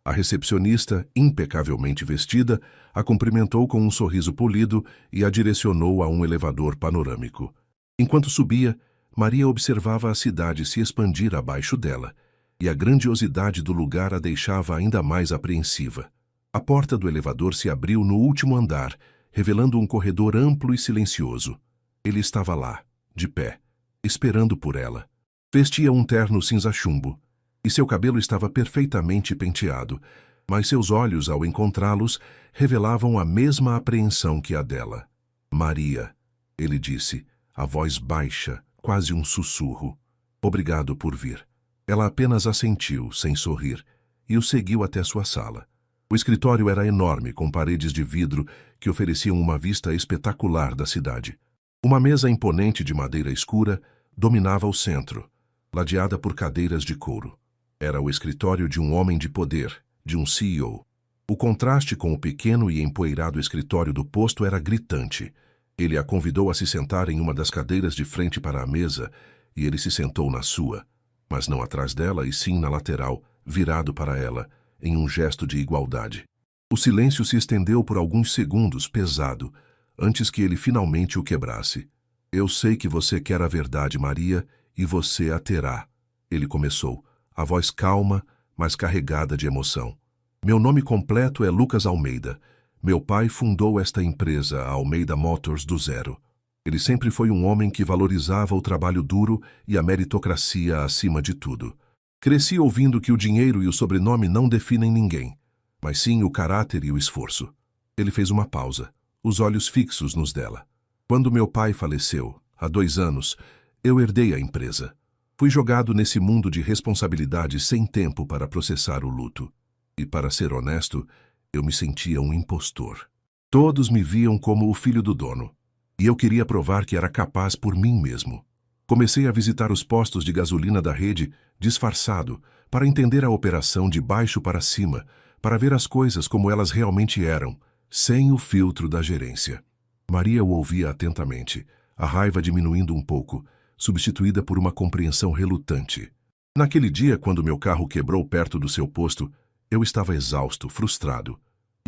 A recepcionista, impecavelmente vestida, a cumprimentou com um sorriso polido e a direcionou a um elevador panorâmico. Enquanto subia, Maria observava a cidade se expandir abaixo dela, e a grandiosidade do lugar a deixava ainda mais apreensiva. A porta do elevador se abriu no último andar, revelando um corredor amplo e silencioso. Ele estava lá, de pé, esperando por ela. Vestia um terno cinza-chumbo, e seu cabelo estava perfeitamente penteado, mas seus olhos, ao encontrá-los, revelavam a mesma apreensão que a dela. Maria, ele disse, a voz baixa, quase um sussurro. Obrigado por vir. Ela apenas assentiu, sem sorrir, e o seguiu até sua sala. O escritório era enorme, com paredes de vidro que ofereciam uma vista espetacular da cidade. Uma mesa imponente de madeira escura dominava o centro, ladeada por cadeiras de couro. Era o escritório de um homem de poder, de um CEO. O contraste com o pequeno e empoeirado escritório do posto era gritante. Ele a convidou a se sentar em uma das cadeiras de frente para a mesa, e ele se sentou na sua, mas não atrás dela e sim na lateral, virado para ela, em um gesto de igualdade. O silêncio se estendeu por alguns segundos, pesado, antes que ele finalmente o quebrasse. Eu sei que você quer a verdade, Maria, e você a terá. Ele começou, a voz calma, mas carregada de emoção. Meu nome completo é Lucas Almeida. Meu pai fundou esta empresa, a Almeida Motors, do zero. Ele sempre foi um homem que valorizava o trabalho duro e a meritocracia acima de tudo. Cresci ouvindo que o dinheiro e o sobrenome não definem ninguém, mas sim o caráter e o esforço. Ele fez uma pausa, os olhos fixos nos dela. Quando meu pai faleceu, há 2 anos, eu herdei a empresa. Fui jogado nesse mundo de responsabilidade sem tempo para processar o luto. E, para ser honesto, eu me sentia um impostor. Todos me viam como o filho do dono, e eu queria provar que era capaz por mim mesmo. Comecei a visitar os postos de gasolina da rede, disfarçado, para entender a operação de baixo para cima, para ver as coisas como elas realmente eram, sem o filtro da gerência. Maria o ouvia atentamente, a raiva diminuindo um pouco, substituída por uma compreensão relutante. Naquele dia, quando meu carro quebrou perto do seu posto, eu estava exausto, frustrado.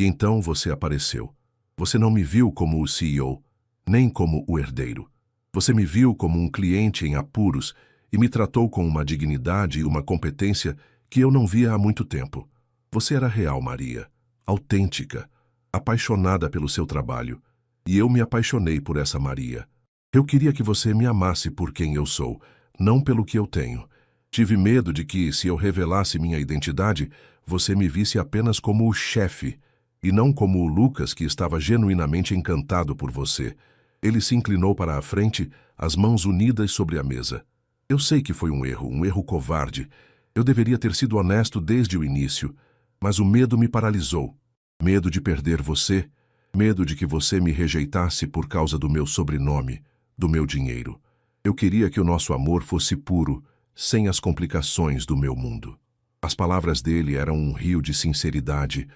E então você apareceu. Você não me viu como o CEO, nem como o herdeiro. Você me viu como um cliente em apuros e me tratou com uma dignidade e uma competência que eu não via há muito tempo. Você era real, Maria, autêntica, apaixonada pelo seu trabalho. E eu me apaixonei por essa Maria. Eu queria que você me amasse por quem eu sou, não pelo que eu tenho. Tive medo de que, se eu revelasse minha identidade, você me visse apenas como o chefe, e não como o Lucas que estava genuinamente encantado por você. Ele se inclinou para a frente, as mãos unidas sobre a mesa. Eu sei que foi um erro covarde. Eu deveria ter sido honesto desde o início, mas o medo me paralisou. Medo de perder você, medo de que você me rejeitasse por causa do meu sobrenome, do meu dinheiro. Eu queria que o nosso amor fosse puro, sem as complicações do meu mundo. As palavras dele eram um rio de sinceridade,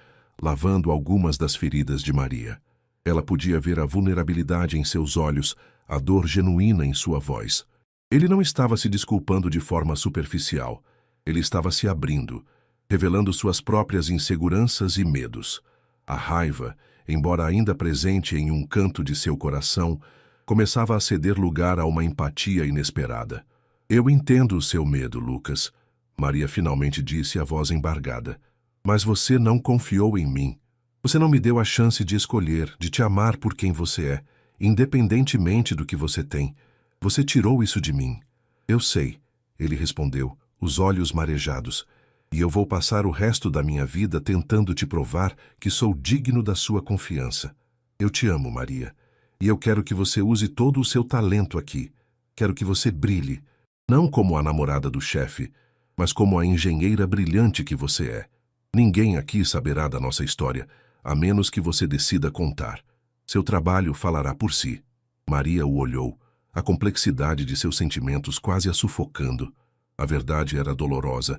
lavando algumas das feridas de Maria. Ela podia ver a vulnerabilidade em seus olhos, a dor genuína em sua voz. Ele não estava se desculpando de forma superficial. Ele estava se abrindo, revelando suas próprias inseguranças e medos. A raiva, embora ainda presente em um canto de seu coração, começava a ceder lugar a uma empatia inesperada. Eu entendo o seu medo, Lucas, Maria finalmente disse, a voz embargada. Mas você não confiou em mim. Você não me deu a chance de escolher, de te amar por quem você é, independentemente do que você tem. Você tirou isso de mim. Eu sei, ele respondeu, os olhos marejados. E eu vou passar o resto da minha vida tentando te provar que sou digno da sua confiança. Eu te amo, Maria. E eu quero que você use todo o seu talento aqui. Quero que você brilhe, não como a namorada do chefe, mas como a engenheira brilhante que você é. Ninguém aqui saberá da nossa história, a menos que você decida contar. Seu trabalho falará por si. Maria o olhou, a complexidade de seus sentimentos quase a sufocando. A verdade era dolorosa,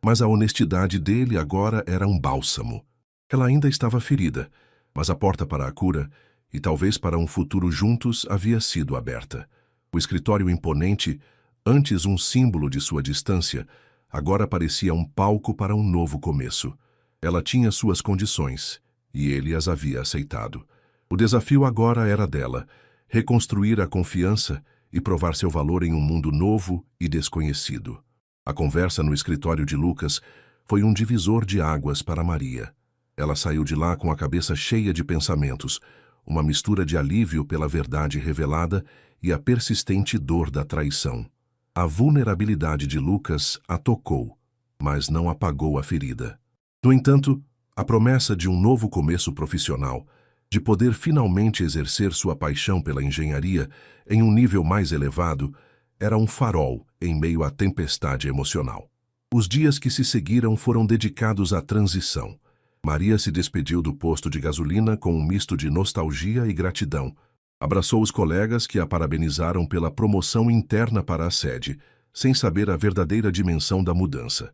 mas a honestidade dele agora era um bálsamo. Ela ainda estava ferida, mas a porta para a cura, e talvez para um futuro juntos, havia sido aberta. O escritório imponente, antes um símbolo de sua distância, agora parecia um palco para um novo começo. Ela tinha suas condições, e ele as havia aceitado. O desafio agora era dela, reconstruir a confiança e provar seu valor em um mundo novo e desconhecido. A conversa no escritório de Lucas foi um divisor de águas para Maria. Ela saiu de lá com a cabeça cheia de pensamentos, uma mistura de alívio pela verdade revelada e a persistente dor da traição. A vulnerabilidade de Lucas a tocou, mas não apagou a ferida. No entanto, a promessa de um novo começo profissional, de poder finalmente exercer sua paixão pela engenharia em um nível mais elevado, era um farol em meio à tempestade emocional. Os dias que se seguiram foram dedicados à transição. Maria se despediu do posto de gasolina com um misto de nostalgia e gratidão. Abraçou os colegas que a parabenizaram pela promoção interna para a sede, sem saber a verdadeira dimensão da mudança.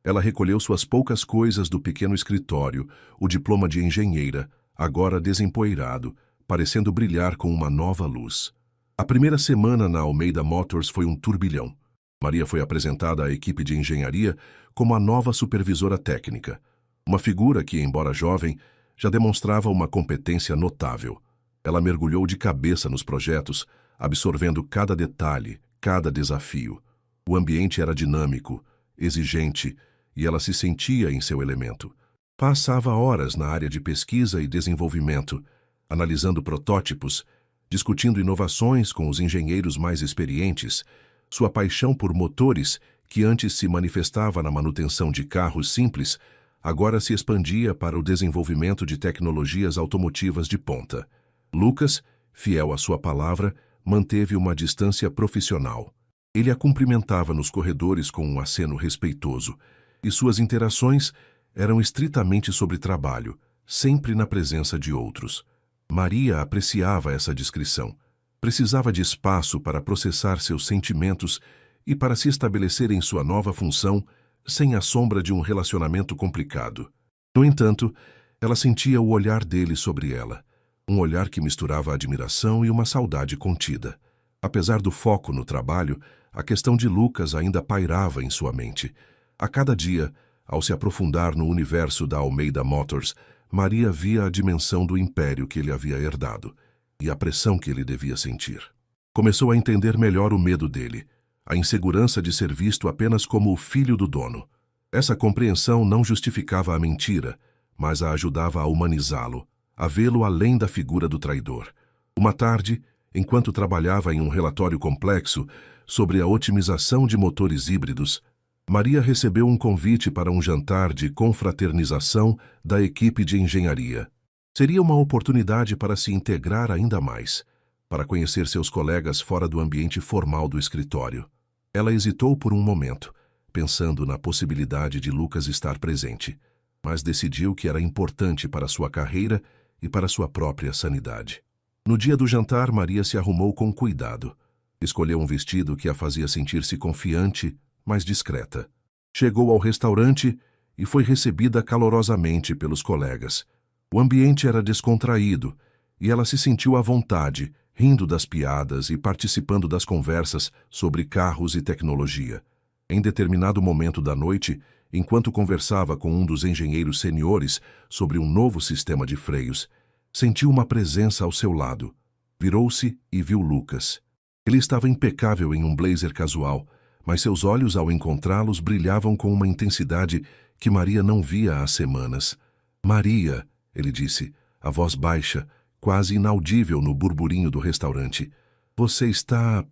Ela recolheu suas poucas coisas do pequeno escritório, o diploma de engenheira, agora desempoeirado, parecendo brilhar com uma nova luz. A primeira semana na Almeida Motors foi um turbilhão. Maria foi apresentada à equipe de engenharia como a nova supervisora técnica, uma figura que, embora jovem, já demonstrava uma competência notável. Ela mergulhou de cabeça nos projetos, absorvendo cada detalhe, cada desafio. O ambiente era dinâmico, exigente, e ela se sentia em seu elemento. Passava horas na área de pesquisa e desenvolvimento, analisando protótipos, discutindo inovações com os engenheiros mais experientes. Sua paixão por motores, que antes se manifestava na manutenção de carros simples, agora se expandia para o desenvolvimento de tecnologias automotivas de ponta. Lucas, fiel à sua palavra, manteve uma distância profissional. Ele a cumprimentava nos corredores com um aceno respeitoso, e suas interações eram estritamente sobre trabalho, sempre na presença de outros. Maria apreciava essa discrição. Precisava de espaço para processar seus sentimentos e para se estabelecer em sua nova função sem a sombra de um relacionamento complicado. No entanto, ela sentia o olhar dele sobre ela, um olhar que misturava admiração e uma saudade contida. Apesar do foco no trabalho, a questão de Lucas ainda pairava em sua mente. A cada dia, ao se aprofundar no universo da Almeida Motors, Maria via a dimensão do império que ele havia herdado e a pressão que ele devia sentir. Começou a entender melhor o medo dele, a insegurança de ser visto apenas como o filho do dono. Essa compreensão não justificava a mentira, mas a ajudava a humanizá-lo, a vê-lo além da figura do traidor. Uma tarde, enquanto trabalhava em um relatório complexo sobre a otimização de motores híbridos, Maria recebeu um convite para um jantar de confraternização da equipe de engenharia. Seria uma oportunidade para se integrar ainda mais, para conhecer seus colegas fora do ambiente formal do escritório. Ela hesitou por um momento, pensando na possibilidade de Lucas estar presente, mas decidiu que era importante para sua carreira e para sua própria sanidade. No dia do jantar, Maria se arrumou com cuidado. Escolheu um vestido que a fazia sentir-se confiante, mas discreta. Chegou ao restaurante e foi recebida calorosamente pelos colegas. O ambiente era descontraído e ela se sentiu à vontade, rindo das piadas e participando das conversas sobre carros e tecnologia. Em determinado momento da noite, enquanto conversava com um dos engenheiros seniores sobre um novo sistema de freios, sentiu uma presença ao seu lado. Virou-se e viu Lucas. Ele estava impecável em um blazer casual, mas seus olhos, ao encontrá-los, brilhavam com uma intensidade que Maria não via há semanas. "Maria", ele disse, a voz baixa, quase inaudível no burburinho do restaurante. "Você está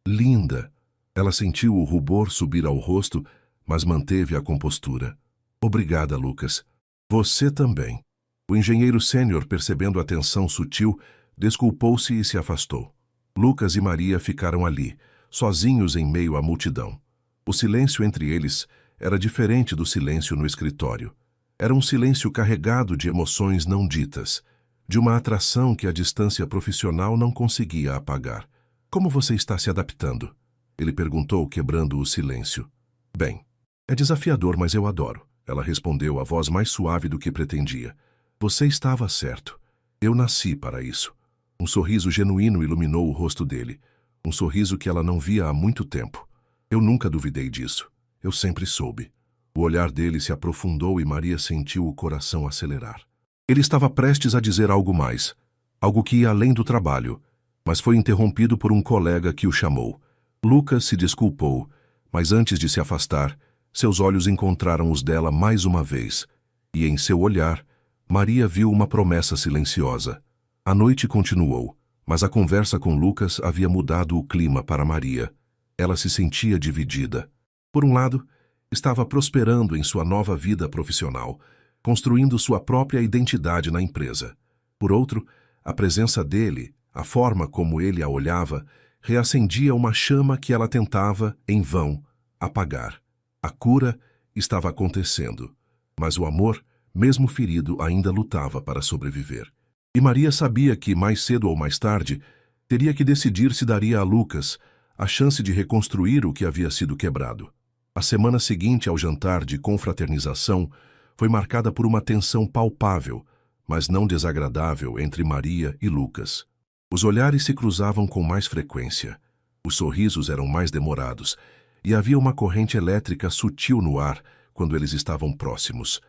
linda." Ela sentiu o rubor subir ao rosto, mas manteve a compostura. "Obrigada, Lucas. Você também." O engenheiro sênior, percebendo a tensão sutil, desculpou-se e se afastou. Lucas e Maria ficaram ali, sozinhos em meio à multidão. O silêncio entre eles era diferente do silêncio no escritório. Era um silêncio carregado de emoções não ditas, de uma atração que a distância profissional não conseguia apagar. "Como você está se adaptando?" ele perguntou, quebrando o silêncio. "Bem, é desafiador, mas eu adoro", ela respondeu, a voz mais suave do que pretendia. "Você estava certo. Eu nasci para isso." Um sorriso genuíno iluminou o rosto dele, um sorriso que ela não via há muito tempo. "Eu nunca duvidei disso. Eu sempre soube." O olhar dele se aprofundou e Maria sentiu o coração acelerar. Ele estava prestes a dizer algo mais, algo que ia além do trabalho, mas foi interrompido por um colega que o chamou. Lucas se desculpou, mas antes de se afastar, seus olhos encontraram os dela mais uma vez, e em seu olhar, Maria viu uma promessa silenciosa. A noite continuou, mas a conversa com Lucas havia mudado o clima para Maria. Ela se sentia dividida. Por um lado, estava prosperando em sua nova vida profissional, construindo sua própria identidade na empresa. Por outro, a presença dele, a forma como ele a olhava, reacendia uma chama que ela tentava, em vão, apagar. A cura estava acontecendo, mas o amor, mesmo ferido, ainda lutava para sobreviver. E Maria sabia que, mais cedo ou mais tarde, teria que decidir se daria a Lucas a chance de reconstruir o que havia sido quebrado. A semana seguinte ao jantar de confraternização foi marcada por uma tensão palpável, mas não desagradável, entre Maria e Lucas. Os olhares se cruzavam com mais frequência, os sorrisos eram mais demorados, e havia uma corrente elétrica sutil no ar quando eles estavam próximos.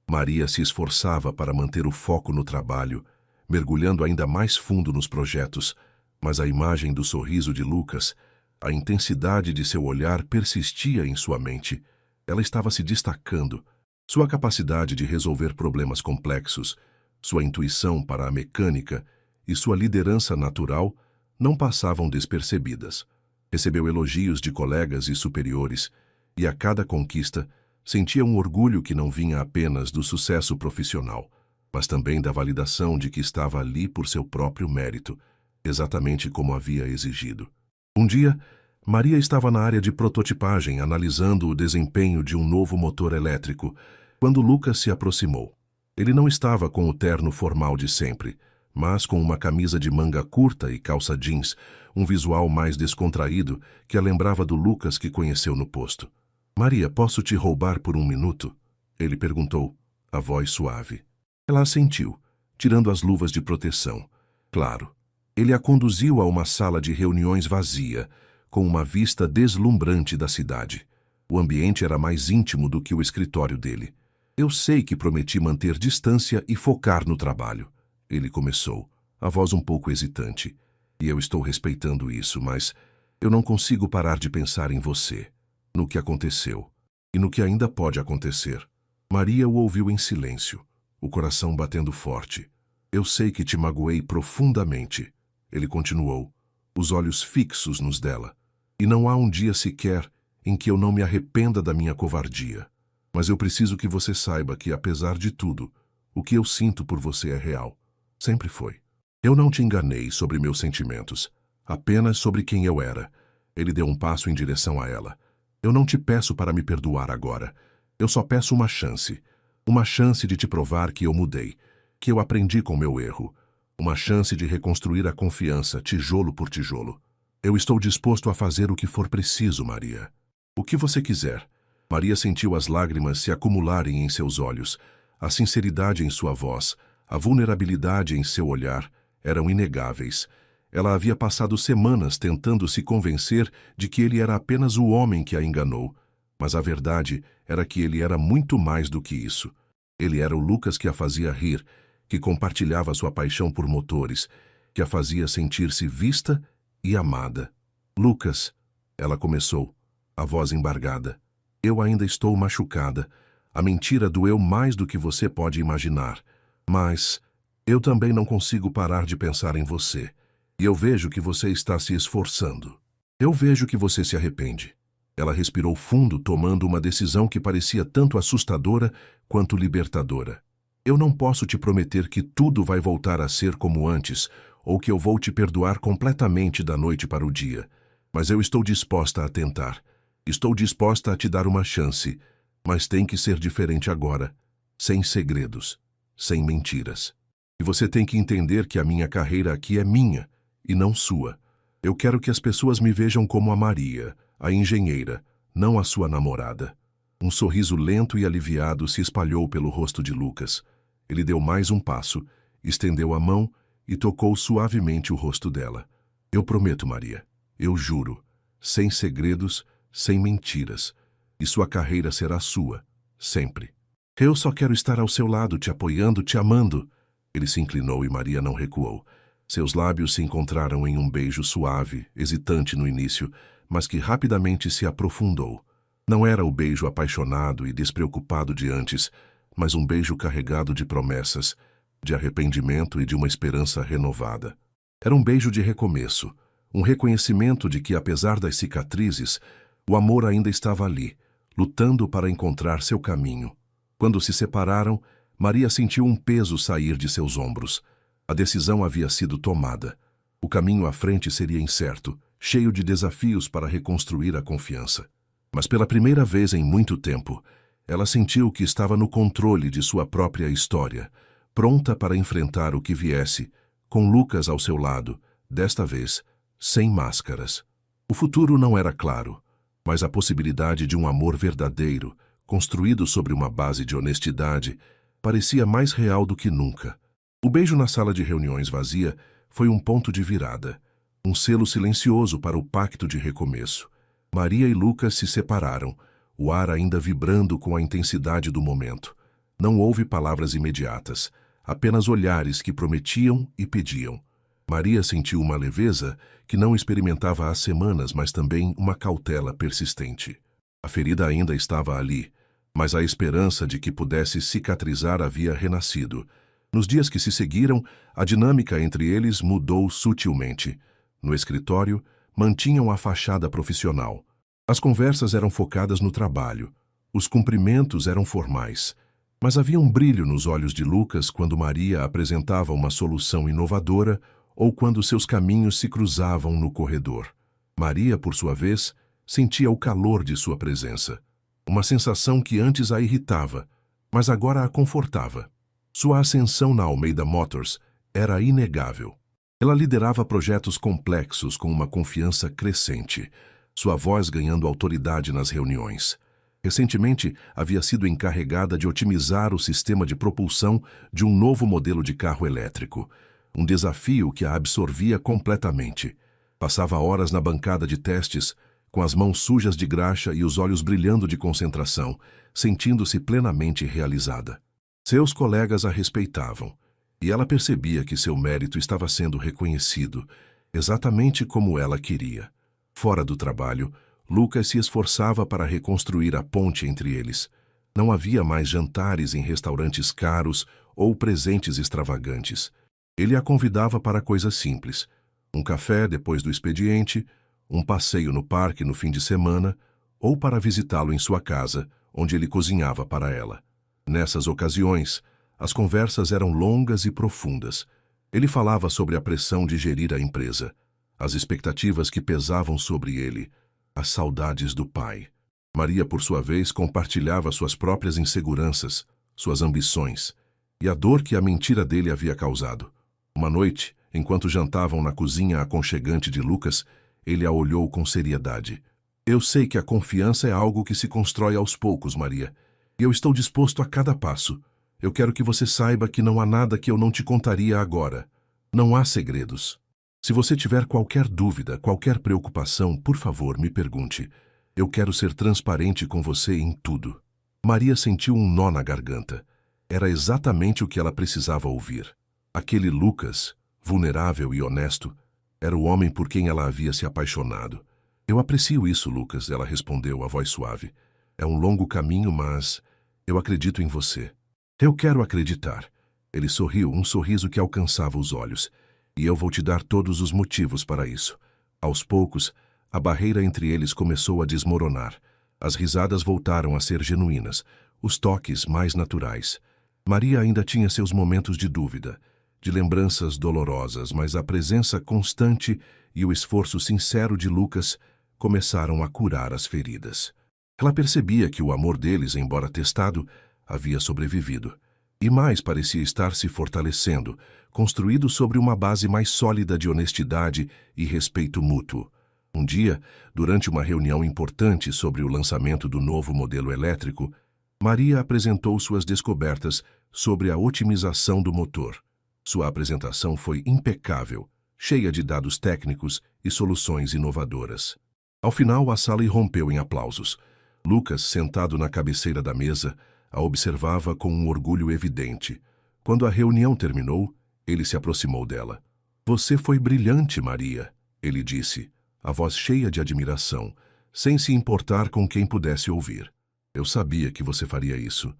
Maria se esforçava para manter o foco no trabalho, mergulhando ainda mais fundo nos projetos, mas a imagem do sorriso de Lucas, a intensidade de seu olhar persistia em sua mente. Ela estava se destacando. Sua capacidade de resolver problemas complexos, sua intuição para a mecânica e sua liderança natural não passavam despercebidas. Recebeu elogios de colegas e superiores, e a cada conquista sentia um orgulho que não vinha apenas do sucesso profissional, mas também da validação de que estava ali por seu próprio mérito, exatamente como havia exigido. Um dia, Maria estava na área de prototipagem analisando o desempenho de um novo motor elétrico, quando Lucas se aproximou. Ele não estava com o terno formal de sempre, mas com uma camisa de manga curta e calça jeans, um visual mais descontraído que a lembrava do Lucas que conheceu no posto. "Maria, posso te roubar por um minuto?" ele perguntou, a voz suave. Ela assentiu, tirando as luvas de proteção. Claro. Ele a conduziu a uma sala de reuniões vazia, com uma vista deslumbrante da cidade. O ambiente era mais íntimo do que o escritório dele. Eu sei que prometi manter distância e focar no trabalho. Ele começou, a voz um pouco hesitante. E eu estou respeitando isso, mas eu não consigo parar de pensar em você, no que aconteceu e no que ainda pode acontecer. Maria o ouviu em silêncio, o coração batendo forte. Eu sei que te magoei profundamente. Ele continuou, os olhos fixos nos dela. E não há um dia sequer em que eu não me arrependa da minha covardia. Mas eu preciso que você saiba que, apesar de tudo, o que eu sinto por você é real. Sempre foi. Eu não te enganei sobre meus sentimentos, apenas sobre quem eu era. Ele deu um passo em direção a ela. Eu não te peço para me perdoar agora. Eu só peço uma chance. Uma chance de te provar que eu mudei, que eu aprendi com meu erro. Uma chance de reconstruir a confiança, tijolo por tijolo. Eu estou disposto a fazer o que for preciso, Maria. O que você quiser. Maria sentiu as lágrimas se acumularem em seus olhos. A sinceridade em sua voz, a vulnerabilidade em seu olhar eram inegáveis. Ela havia passado semanas tentando se convencer de que ele era apenas o homem que a enganou. Mas a verdade era que ele era muito mais do que isso. Ele era o Lucas que a fazia rir, que compartilhava sua paixão por motores, que a fazia sentir-se vista e amada. Lucas, ela começou, a voz embargada. Eu ainda estou machucada. A mentira doeu mais do que você pode imaginar. Mas eu também não consigo parar de pensar em você. E eu vejo que você está se esforçando. Eu vejo que você se arrepende. Ela respirou fundo, tomando uma decisão que parecia tanto assustadora quanto libertadora. Eu não posso te prometer que tudo vai voltar a ser como antes, ou que eu vou te perdoar completamente da noite para o dia. Mas eu estou disposta a tentar. Estou disposta a te dar uma chance, mas tem que ser diferente agora, sem segredos, sem mentiras. E você tem que entender que a minha carreira aqui é minha, e não sua. Eu quero que as pessoas me vejam como a Maria, a engenheira, não a sua namorada. Um sorriso lento e aliviado se espalhou pelo rosto de Lucas. Ele deu mais um passo, estendeu a mão e tocou suavemente o rosto dela. Eu prometo, Maria, eu juro, sem segredos, sem mentiras, e sua carreira será sua, sempre. Eu só quero estar ao seu lado, te apoiando, te amando. Ele se inclinou e Maria não recuou. Seus lábios se encontraram em um beijo suave, hesitante no início, mas que rapidamente se aprofundou. Não era o beijo apaixonado e despreocupado de antes, mas um beijo carregado de promessas, de arrependimento e de uma esperança renovada. Era um beijo de recomeço, um reconhecimento de que, apesar das cicatrizes, o amor ainda estava ali, lutando para encontrar seu caminho. Quando se separaram, Maria sentiu um peso sair de seus ombros. A decisão havia sido tomada. O caminho à frente seria incerto, cheio de desafios para reconstruir a confiança. Mas pela primeira vez em muito tempo, ela sentiu que estava no controle de sua própria história, pronta para enfrentar o que viesse, com Lucas ao seu lado, desta vez, sem máscaras. O futuro não era claro, mas a possibilidade de um amor verdadeiro, construído sobre uma base de honestidade, parecia mais real do que nunca. O beijo na sala de reuniões vazia foi um ponto de virada, um selo silencioso para o pacto de recomeço. Maria e Lucas se separaram, o ar ainda vibrando com a intensidade do momento. Não houve palavras imediatas, apenas olhares que prometiam e pediam. Maria sentiu uma leveza que não experimentava há semanas, mas também uma cautela persistente. A ferida ainda estava ali, mas a esperança de que pudesse cicatrizar havia renascido. Nos dias que se seguiram, a dinâmica entre eles mudou sutilmente. No escritório, mantinham a fachada profissional. As conversas eram focadas no trabalho. Os cumprimentos eram formais. Mas havia um brilho nos olhos de Lucas quando Maria apresentava uma solução inovadora ou quando seus caminhos se cruzavam no corredor. Maria, por sua vez, sentia o calor de sua presença. Uma sensação que antes a irritava, mas agora a confortava. Sua ascensão na Almeida Motors era inegável. Ela liderava projetos complexos com uma confiança crescente, sua voz ganhando autoridade nas reuniões. Recentemente, havia sido encarregada de otimizar o sistema de propulsão de um novo modelo de carro elétrico, um desafio que a absorvia completamente. Passava horas na bancada de testes, com as mãos sujas de graxa e os olhos brilhando de concentração, sentindo-se plenamente realizada. Seus colegas a respeitavam, e ela percebia que seu mérito estava sendo reconhecido, exatamente como ela queria. Fora do trabalho, Lucas se esforçava para reconstruir a ponte entre eles. Não havia mais jantares em restaurantes caros ou presentes extravagantes. Ele a convidava para coisas simples: um café depois do expediente, um passeio no parque no fim de semana, ou para visitá-lo em sua casa, onde ele cozinhava para ela. Nessas ocasiões, as conversas eram longas e profundas. Ele falava sobre a pressão de gerir a empresa, as expectativas que pesavam sobre ele, as saudades do pai. Maria, por sua vez, compartilhava suas próprias inseguranças, suas ambições e a dor que a mentira dele havia causado. Uma noite, enquanto jantavam na cozinha aconchegante de Lucas, ele a olhou com seriedade. Eu sei que a confiança é algo que se constrói aos poucos, Maria, e eu estou disposto a cada passo. Eu quero que você saiba que não há nada que eu não te contaria agora. Não há segredos. Se você tiver qualquer dúvida, qualquer preocupação, por favor, me pergunte. Eu quero ser transparente com você em tudo. Maria sentiu um nó na garganta. Era exatamente o que ela precisava ouvir. Aquele Lucas, vulnerável e honesto, era o homem por quem ela havia se apaixonado. Eu aprecio isso, Lucas, ela respondeu, a voz suave. É um longo caminho, mas eu acredito em você. Eu quero acreditar. Ele sorriu, um sorriso que alcançava os olhos. E eu vou te dar todos os motivos para isso. Aos poucos, a barreira entre eles começou a desmoronar. As risadas voltaram a ser genuínas, os toques mais naturais. Maria ainda tinha seus momentos de dúvida, de lembranças dolorosas, mas a presença constante e o esforço sincero de Lucas começaram a curar as feridas. Ela percebia que o amor deles, embora testado, havia sobrevivido. E mais, parecia estar se fortalecendo, construído sobre uma base mais sólida de honestidade e respeito mútuo. Um dia, durante uma reunião importante sobre o lançamento do novo modelo elétrico, Maria apresentou suas descobertas sobre a otimização do motor. Sua apresentação foi impecável, cheia de dados técnicos e soluções inovadoras. Ao final, a sala irrompeu em aplausos. Lucas, sentado na cabeceira da mesa, a observava com um orgulho evidente. Quando a reunião terminou, ele se aproximou dela. Você foi brilhante, Maria, ele disse, a voz cheia de admiração, sem se importar com quem pudesse ouvir. Eu sabia que você faria isso.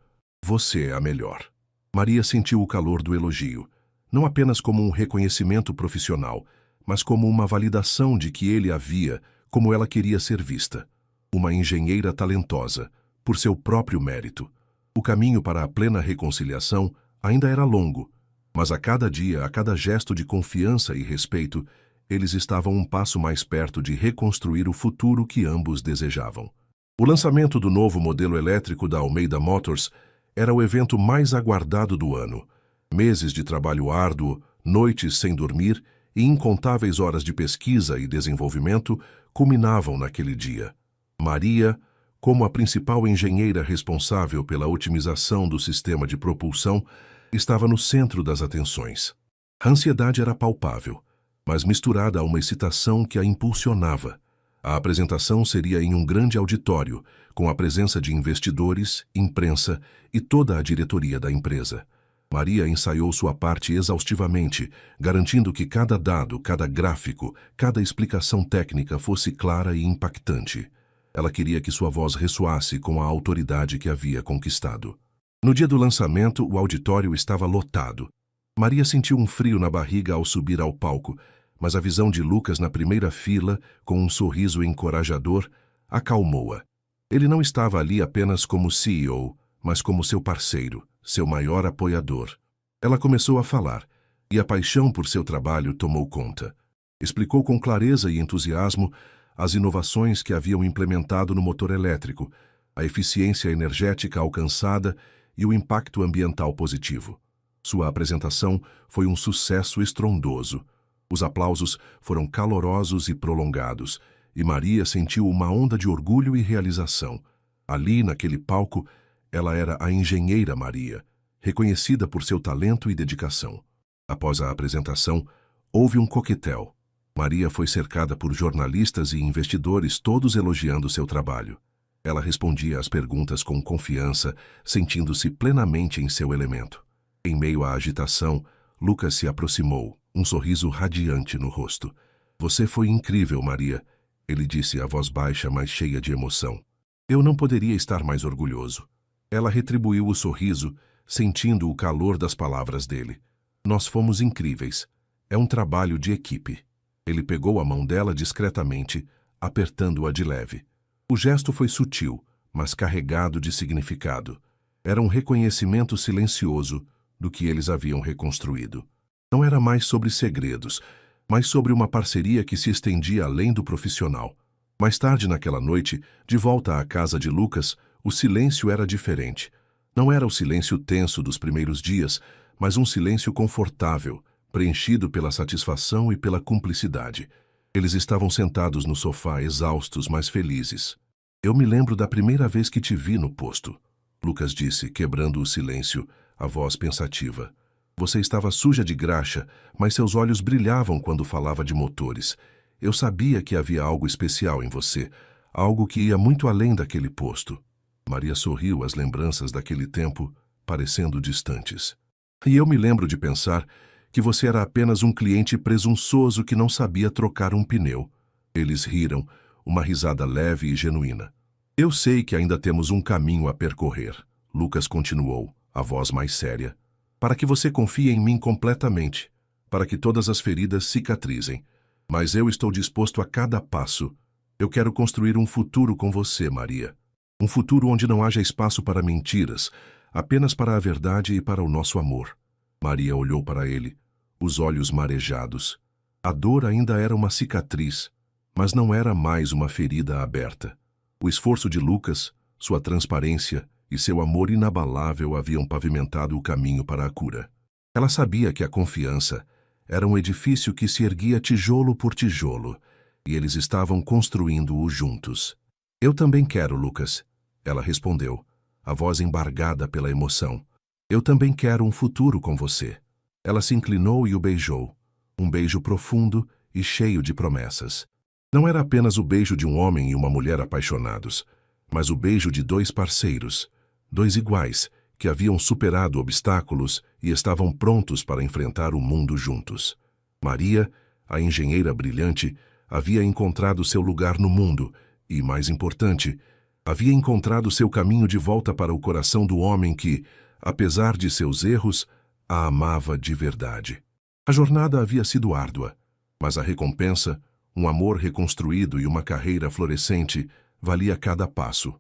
Você é a melhor. Maria sentiu o calor do elogio, não apenas como um reconhecimento profissional, mas como uma validação de que ele a via como ela queria ser vista. Uma engenheira talentosa, por seu próprio mérito. O caminho para a plena reconciliação ainda era longo, mas a cada dia, a cada gesto de confiança e respeito, eles estavam um passo mais perto de reconstruir o futuro que ambos desejavam. O lançamento do novo modelo elétrico da Almeida Motors era o evento mais aguardado do ano. Meses de trabalho árduo, noites sem dormir e incontáveis horas de pesquisa e desenvolvimento culminavam naquele dia. Maria, como a principal engenheira responsável pela otimização do sistema de propulsão, estava no centro das atenções. A ansiedade era palpável, mas misturada a uma excitação que a impulsionava. A apresentação seria em um grande auditório, com a presença de investidores, imprensa e toda a diretoria da empresa. Maria ensaiou sua parte exaustivamente, garantindo que cada dado, cada gráfico, cada explicação técnica fosse clara e impactante. Ela queria que sua voz ressoasse com a autoridade que havia conquistado. No dia do lançamento, o auditório estava lotado. Maria sentiu um frio na barriga ao subir ao palco, mas a visão de Lucas na primeira fila, com um sorriso encorajador, acalmou-a. Ele não estava ali apenas como CEO, mas como seu parceiro, seu maior apoiador. Ela começou a falar, e a paixão por seu trabalho tomou conta. Explicou com clareza e entusiasmo as inovações que haviam implementado no motor elétrico, a eficiência energética alcançada e o impacto ambiental positivo. Sua apresentação foi um sucesso estrondoso. Os aplausos foram calorosos e prolongados, e Maria sentiu uma onda de orgulho e realização. Ali, naquele palco, ela era a engenheira Maria, reconhecida por seu talento e dedicação. Após a apresentação, houve um coquetel. Maria foi cercada por jornalistas e investidores, todos elogiando seu trabalho. Ela respondia às perguntas com confiança, sentindo-se plenamente em seu elemento. Em meio à agitação, Lucas se aproximou, um sorriso radiante no rosto. Você foi incrível, Maria, ele disse a voz baixa, mas cheia de emoção. Eu não poderia estar mais orgulhoso. Ela retribuiu o sorriso, sentindo o calor das palavras dele. Nós fomos incríveis. É um trabalho de equipe. Ele pegou a mão dela discretamente, apertando-a de leve. O gesto foi sutil, mas carregado de significado. Era um reconhecimento silencioso do que eles haviam reconstruído. Não era mais sobre segredos, mas sobre uma parceria que se estendia além do profissional. Mais tarde naquela noite, de volta à casa de Lucas, o silêncio era diferente. Não era o silêncio tenso dos primeiros dias, mas um silêncio confortável, preenchido pela satisfação e pela cumplicidade. Eles estavam sentados no sofá, exaustos, mas felizes. Eu me lembro da primeira vez que te vi no posto, Lucas disse, quebrando o silêncio, a voz pensativa. Você estava suja de graxa, mas seus olhos brilhavam quando falava de motores. Eu sabia que havia algo especial em você, algo que ia muito além daquele posto. Maria sorriu às lembranças daquele tempo, parecendo distantes. E eu me lembro de pensar que você era apenas um cliente presunçoso que não sabia trocar um pneu. Eles riram, uma risada leve e genuína. Eu sei que ainda temos um caminho a percorrer, Lucas continuou, a voz mais séria. Para que você confie em mim completamente, para que todas as feridas cicatrizem. Mas eu estou disposto a cada passo. Eu quero construir um futuro com você, Maria. Um futuro onde não haja espaço para mentiras, apenas para a verdade e para o nosso amor. Maria olhou para ele, os olhos marejados. A dor ainda era uma cicatriz, mas não era mais uma ferida aberta. O esforço de Lucas, sua transparência e seu amor inabalável haviam pavimentado o caminho para a cura. Ela sabia que a confiança era um edifício que se erguia tijolo por tijolo, e eles estavam construindo-o juntos. Eu também quero, Lucas, ela respondeu, a voz embargada pela emoção. Eu também quero um futuro com você. Ela se inclinou e o beijou, um beijo profundo e cheio de promessas. Não era apenas o beijo de um homem e uma mulher apaixonados, mas o beijo de dois parceiros, dois iguais, que haviam superado obstáculos e estavam prontos para enfrentar o mundo juntos. Maria, a engenheira brilhante, havia encontrado seu lugar no mundo e, mais importante, havia encontrado seu caminho de volta para o coração do homem que, apesar de seus erros, a amava de verdade. A jornada havia sido árdua, mas a recompensa, um amor reconstruído e uma carreira florescente, valia cada passo.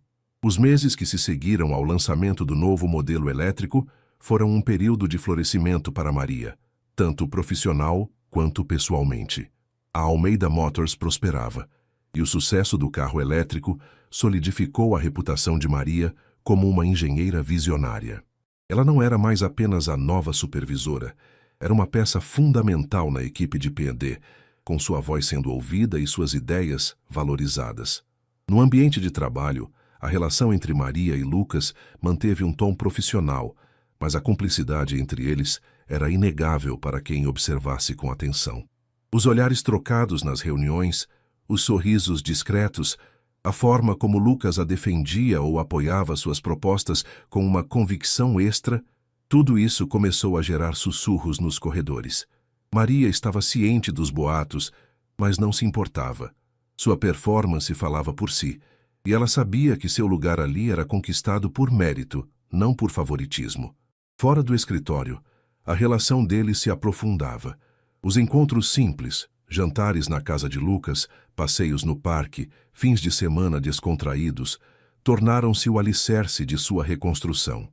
Os meses que se seguiram ao lançamento do novo modelo elétrico foram um período de florescimento para Maria, tanto profissional quanto pessoalmente. A Almeida Motors prosperava, e o sucesso do carro elétrico solidificou a reputação de Maria como uma engenheira visionária. Ela não era mais apenas a nova supervisora, era uma peça fundamental na equipe de P&D, com sua voz sendo ouvida e suas ideias valorizadas. No ambiente de trabalho, a relação entre Maria e Lucas manteve um tom profissional, mas a cumplicidade entre eles era inegável para quem observasse com atenção. Os olhares trocados nas reuniões, os sorrisos discretos, a forma como Lucas a defendia ou apoiava suas propostas com uma convicção extra, tudo isso começou a gerar sussurros nos corredores. Maria estava ciente dos boatos, mas não se importava. Sua performance falava por si, e ela sabia que seu lugar ali era conquistado por mérito, não por favoritismo. Fora do escritório, a relação deles se aprofundava. Os encontros simples, jantares na casa de Lucas, passeios no parque, fins de semana descontraídos, tornaram-se o alicerce de sua reconstrução.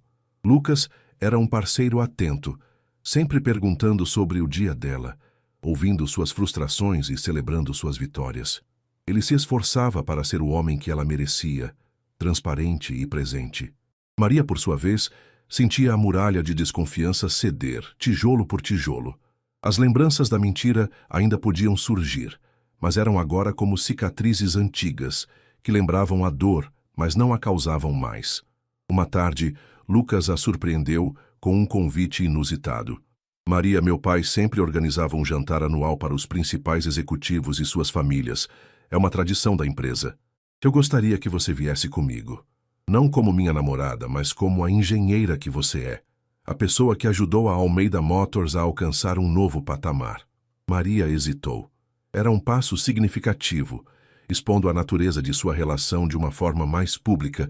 Lucas era um parceiro atento, sempre perguntando sobre o dia dela, ouvindo suas frustrações e celebrando suas vitórias. Ele se esforçava para ser o homem que ela merecia, transparente e presente. Maria, por sua vez, sentia a muralha de desconfiança ceder, tijolo por tijolo. As lembranças da mentira ainda podiam surgir, mas eram agora como cicatrizes antigas, que lembravam a dor, mas não a causavam mais. Uma tarde, Lucas a surpreendeu com um convite inusitado. Maria, meu pai, sempre organizava um jantar anual para os principais executivos e suas famílias. É uma tradição da empresa. Eu gostaria que você viesse comigo. Não como minha namorada, mas como a engenheira que você é. A pessoa que ajudou a Almeida Motors a alcançar um novo patamar. Maria hesitou. Era um passo significativo, expondo a natureza de sua relação de uma forma mais pública,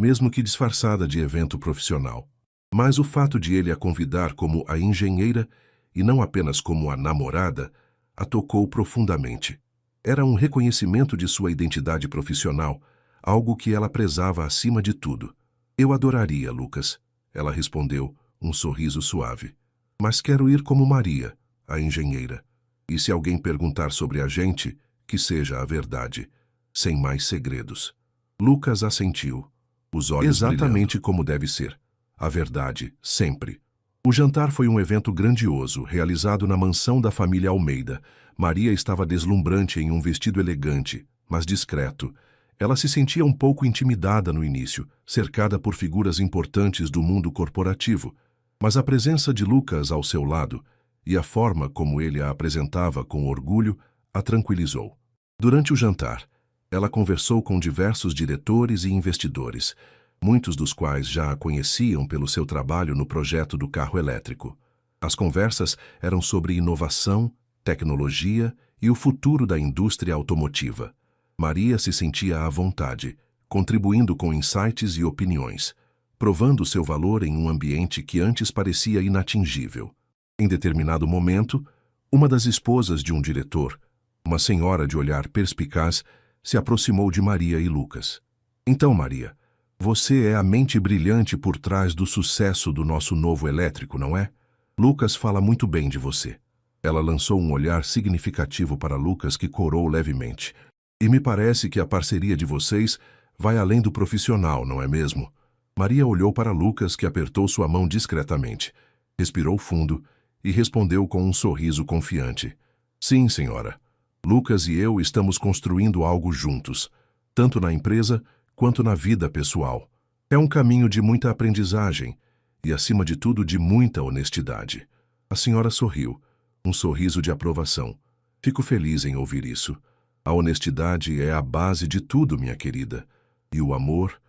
mesmo que disfarçada de evento profissional. Mas o fato de ele a convidar como a engenheira e não apenas como a namorada, a tocou profundamente. Era um reconhecimento de sua identidade profissional, algo que ela prezava acima de tudo. Eu adoraria, Lucas, ela respondeu, um sorriso suave. Mas quero ir como Maria, a engenheira. E se alguém perguntar sobre a gente, que seja a verdade, sem mais segredos. Lucas assentiu, os olhos exatamente brilhando. Como deve ser. A verdade, sempre. O jantar foi um evento grandioso, realizado na mansão da família Almeida. Maria estava deslumbrante em um vestido elegante, mas discreto. Ela se sentia um pouco intimidada no início, cercada por figuras importantes do mundo corporativo. Mas a presença de Lucas ao seu lado e a forma como ele a apresentava com orgulho a tranquilizou. Durante o jantar, ela conversou com diversos diretores e investidores, muitos dos quais já a conheciam pelo seu trabalho no projeto do carro elétrico. As conversas eram sobre inovação, tecnologia e o futuro da indústria automotiva. Maria se sentia à vontade, contribuindo com insights e opiniões, provando seu valor em um ambiente que antes parecia inatingível. Em determinado momento, uma das esposas de um diretor, uma senhora de olhar perspicaz, se aproximou de Maria e Lucas. Então, Maria, você é a mente brilhante por trás do sucesso do nosso novo elétrico, não é? Lucas fala muito bem de você. Ela lançou um olhar significativo para Lucas, que corou levemente. E me parece que a parceria de vocês vai além do profissional, não é mesmo? Maria olhou para Lucas, que apertou sua mão discretamente, respirou fundo e respondeu com um sorriso confiante. Sim, senhora. Lucas e eu estamos construindo algo juntos, tanto na empresa quanto na vida pessoal. É um caminho de muita aprendizagem e, acima de tudo, de muita honestidade. A senhora sorriu, um sorriso de aprovação. Fico feliz em ouvir isso. A honestidade é a base de tudo, minha querida. E o amor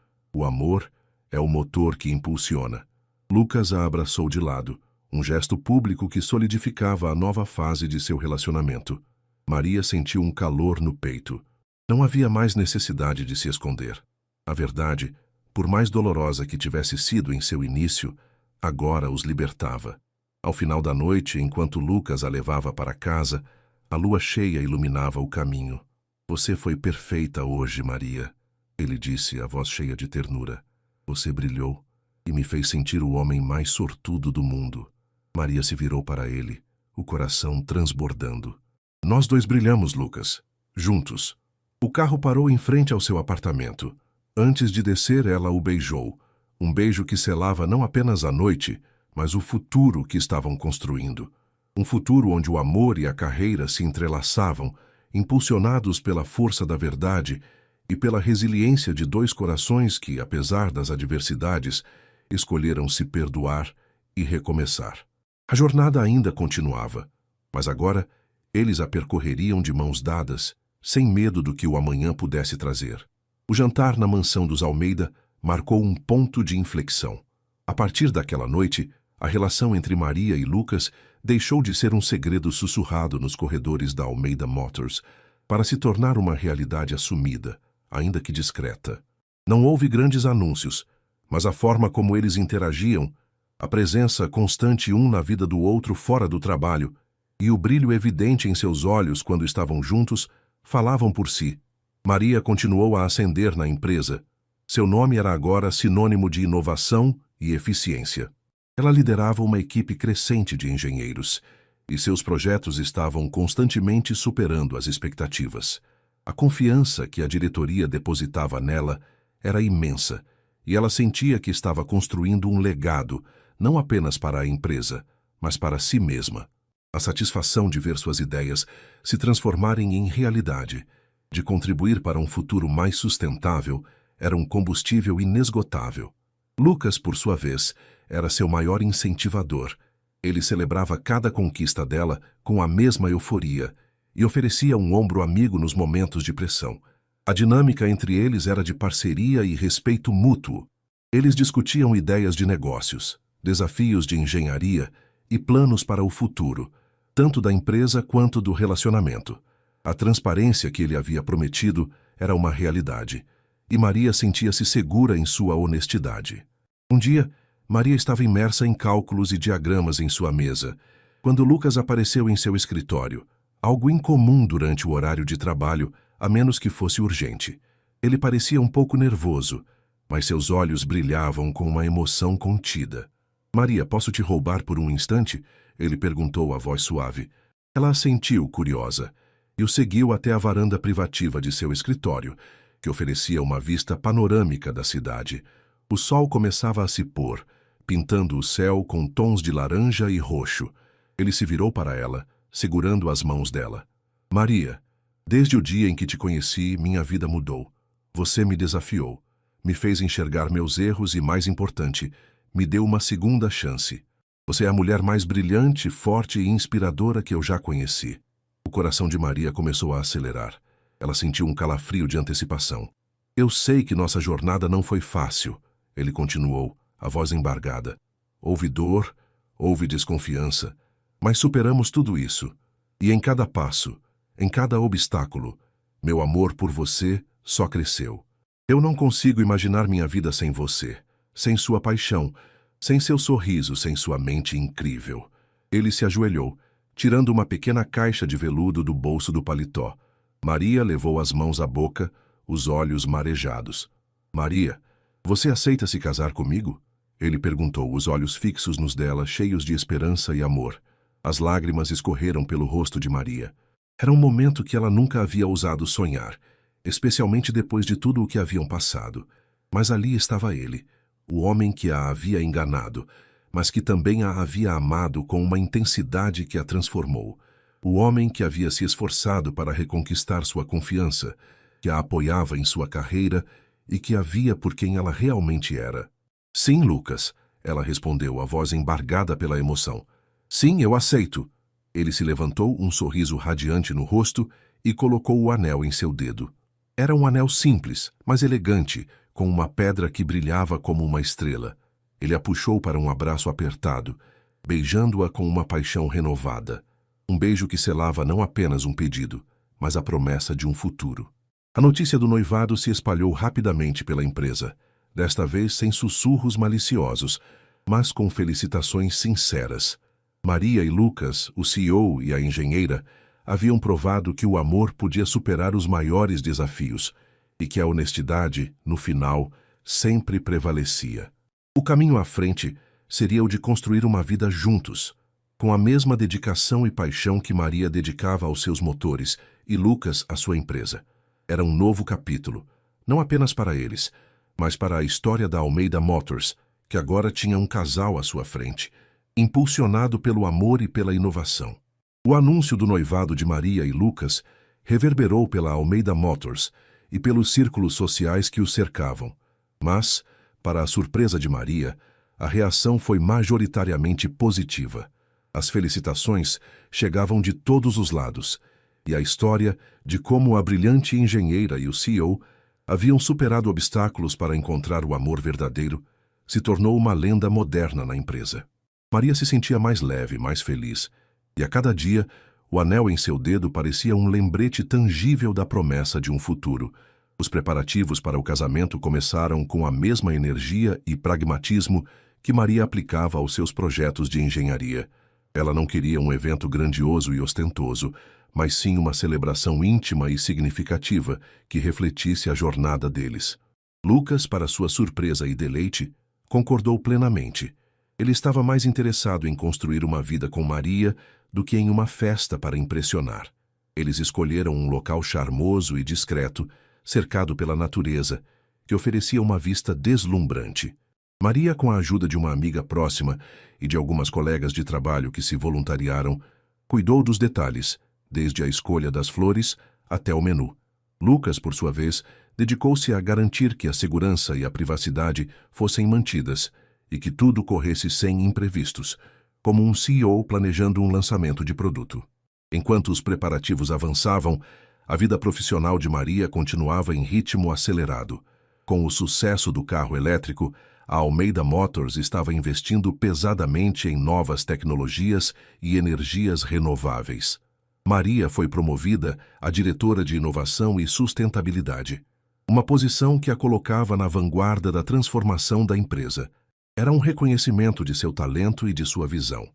é o motor que impulsiona. Lucas a abraçou de lado, um gesto público que solidificava a nova fase de seu relacionamento. Maria sentiu um calor no peito. Não havia mais necessidade de se esconder. A verdade, por mais dolorosa que tivesse sido em seu início, agora os libertava. Ao final da noite, enquanto Lucas a levava para casa, a lua cheia iluminava o caminho. Você foi perfeita hoje, Maria, ele disse, a voz cheia de ternura. Você brilhou e me fez sentir o homem mais sortudo do mundo. Maria se virou para ele, o coração transbordando. Nós dois brilhamos, Lucas. Juntos. O carro parou em frente ao seu apartamento. Antes de descer, ela o beijou. Um beijo que selava não apenas a noite, mas o futuro que estavam construindo. Um futuro onde o amor e a carreira se entrelaçavam, impulsionados pela força da verdade e pela resiliência de dois corações que, apesar das adversidades, escolheram se perdoar e recomeçar. A jornada ainda continuava, mas agora eles a percorreriam de mãos dadas, sem medo do que o amanhã pudesse trazer. O jantar na mansão dos Almeida marcou um ponto de inflexão. A partir daquela noite, a relação entre Maria e Lucas deixou de ser um segredo sussurrado nos corredores da Almeida Motors para se tornar uma realidade assumida, ainda que discreta. Não houve grandes anúncios, mas a forma como eles interagiam, a presença constante um na vida do outro fora do trabalho e o brilho evidente em seus olhos quando estavam juntos, falavam por si. Maria continuou a ascender na empresa. Seu nome era agora sinônimo de inovação e eficiência. Ela liderava uma equipe crescente de engenheiros, e seus projetos estavam constantemente superando as expectativas. A confiança que a diretoria depositava nela era imensa, e ela sentia que estava construindo um legado, não apenas para a empresa, mas para si mesma. A satisfação de ver suas ideias se transformarem em realidade, de contribuir para um futuro mais sustentável, era um combustível inesgotável. Lucas, por sua vez, era seu maior incentivador. Ele celebrava cada conquista dela com a mesma euforia e oferecia um ombro amigo nos momentos de pressão. A dinâmica entre eles era de parceria e respeito mútuo. Eles discutiam ideias de negócios, desafios de engenharia e planos para o futuro, tanto da empresa quanto do relacionamento. A transparência que ele havia prometido era uma realidade, e Maria sentia-se segura em sua honestidade. Um dia, Maria estava imersa em cálculos e diagramas em sua mesa, quando Lucas apareceu em seu escritório, algo incomum durante o horário de trabalho, a menos que fosse urgente. Ele parecia um pouco nervoso, mas seus olhos brilhavam com uma emoção contida. "Maria, posso te roubar por um instante?" Ele perguntou a voz suave. Ela assentiu, curiosa, e o seguiu até a varanda privativa de seu escritório, que oferecia uma vista panorâmica da cidade. O sol começava a se pôr, pintando o céu com tons de laranja e roxo. Ele se virou para ela, segurando as mãos dela. "Maria, desde o dia em que te conheci, minha vida mudou. Você me desafiou, me fez enxergar meus erros e, mais importante, me deu uma segunda chance. Você é a mulher mais brilhante, forte e inspiradora que eu já conheci." O coração de Maria começou a acelerar. Ela sentiu um calafrio de antecipação. "Eu sei que nossa jornada não foi fácil", ele continuou, a voz embargada. "Houve dor, houve desconfiança, mas superamos tudo isso. E em cada passo, em cada obstáculo, meu amor por você só cresceu. Eu não consigo imaginar minha vida sem você, sem sua paixão, sem seu sorriso, sem sua mente incrível." Ele se ajoelhou, tirando uma pequena caixa de veludo do bolso do paletó. Maria levou as mãos à boca, os olhos marejados. "Maria, você aceita se casar comigo?" Ele perguntou, os olhos fixos nos dela, cheios de esperança e amor. As lágrimas escorreram pelo rosto de Maria. Era um momento que ela nunca havia ousado sonhar, especialmente depois de tudo o que haviam passado. Mas ali estava ele, o homem que a havia enganado, mas que também a havia amado com uma intensidade que a transformou. O homem que havia se esforçado para reconquistar sua confiança, que a apoiava em sua carreira e que a via por quem ela realmente era. "Sim, Lucas", ela respondeu, a voz embargada pela emoção. "Sim, eu aceito." Ele se levantou, um sorriso radiante no rosto, e colocou o anel em seu dedo. Era um anel simples, mas elegante, com uma pedra que brilhava como uma estrela. Ele a puxou para um abraço apertado, beijando-a com uma paixão renovada. Um beijo que selava não apenas um pedido, mas a promessa de um futuro. A notícia do noivado se espalhou rapidamente pela empresa, desta vez sem sussurros maliciosos, mas com felicitações sinceras. Maria e Lucas, o CEO e a engenheira, haviam provado que o amor podia superar os maiores desafios e que a honestidade, no final, sempre prevalecia. O caminho à frente seria o de construir uma vida juntos, com a mesma dedicação e paixão que Maria dedicava aos seus motores e Lucas à sua empresa. Era um novo capítulo, não apenas para eles, mas para a história da Almeida Motors, que agora tinha um casal à sua frente, impulsionado pelo amor e pela inovação. O anúncio do noivado de Maria e Lucas reverberou pela Almeida Motors e pelos círculos sociais que os cercavam. Mas, para a surpresa de Maria, a reação foi majoritariamente positiva. As felicitações chegavam de todos os lados, e a história de como a brilhante engenheira e o CEO haviam superado obstáculos para encontrar o amor verdadeiro se tornou uma lenda moderna na empresa. Maria se sentia mais leve, mais feliz, e a cada dia o anel em seu dedo parecia um lembrete tangível da promessa de um futuro. Os preparativos para o casamento começaram com a mesma energia e pragmatismo que Maria aplicava aos seus projetos de engenharia. Ela não queria um evento grandioso e ostentoso, mas sim uma celebração íntima e significativa que refletisse a jornada deles. Lucas, para sua surpresa e deleite, concordou plenamente. Ele estava mais interessado em construir uma vida com Maria do que em uma festa para impressionar. Eles escolheram um local charmoso e discreto, cercado pela natureza, que oferecia uma vista deslumbrante. Maria, com a ajuda de uma amiga próxima e de algumas colegas de trabalho que se voluntariaram, cuidou dos detalhes, desde a escolha das flores até o menu. Lucas, por sua vez, dedicou-se a garantir que a segurança e a privacidade fossem mantidas e que tudo corresse sem imprevistos, como um CEO planejando um lançamento de produto. Enquanto os preparativos avançavam, a vida profissional de Maria continuava em ritmo acelerado. Com o sucesso do carro elétrico, a Almeida Motors estava investindo pesadamente em novas tecnologias e energias renováveis. Maria foi promovida a diretora de inovação e sustentabilidade, uma posição que a colocava na vanguarda da transformação da empresa. Era um reconhecimento de seu talento e de sua visão,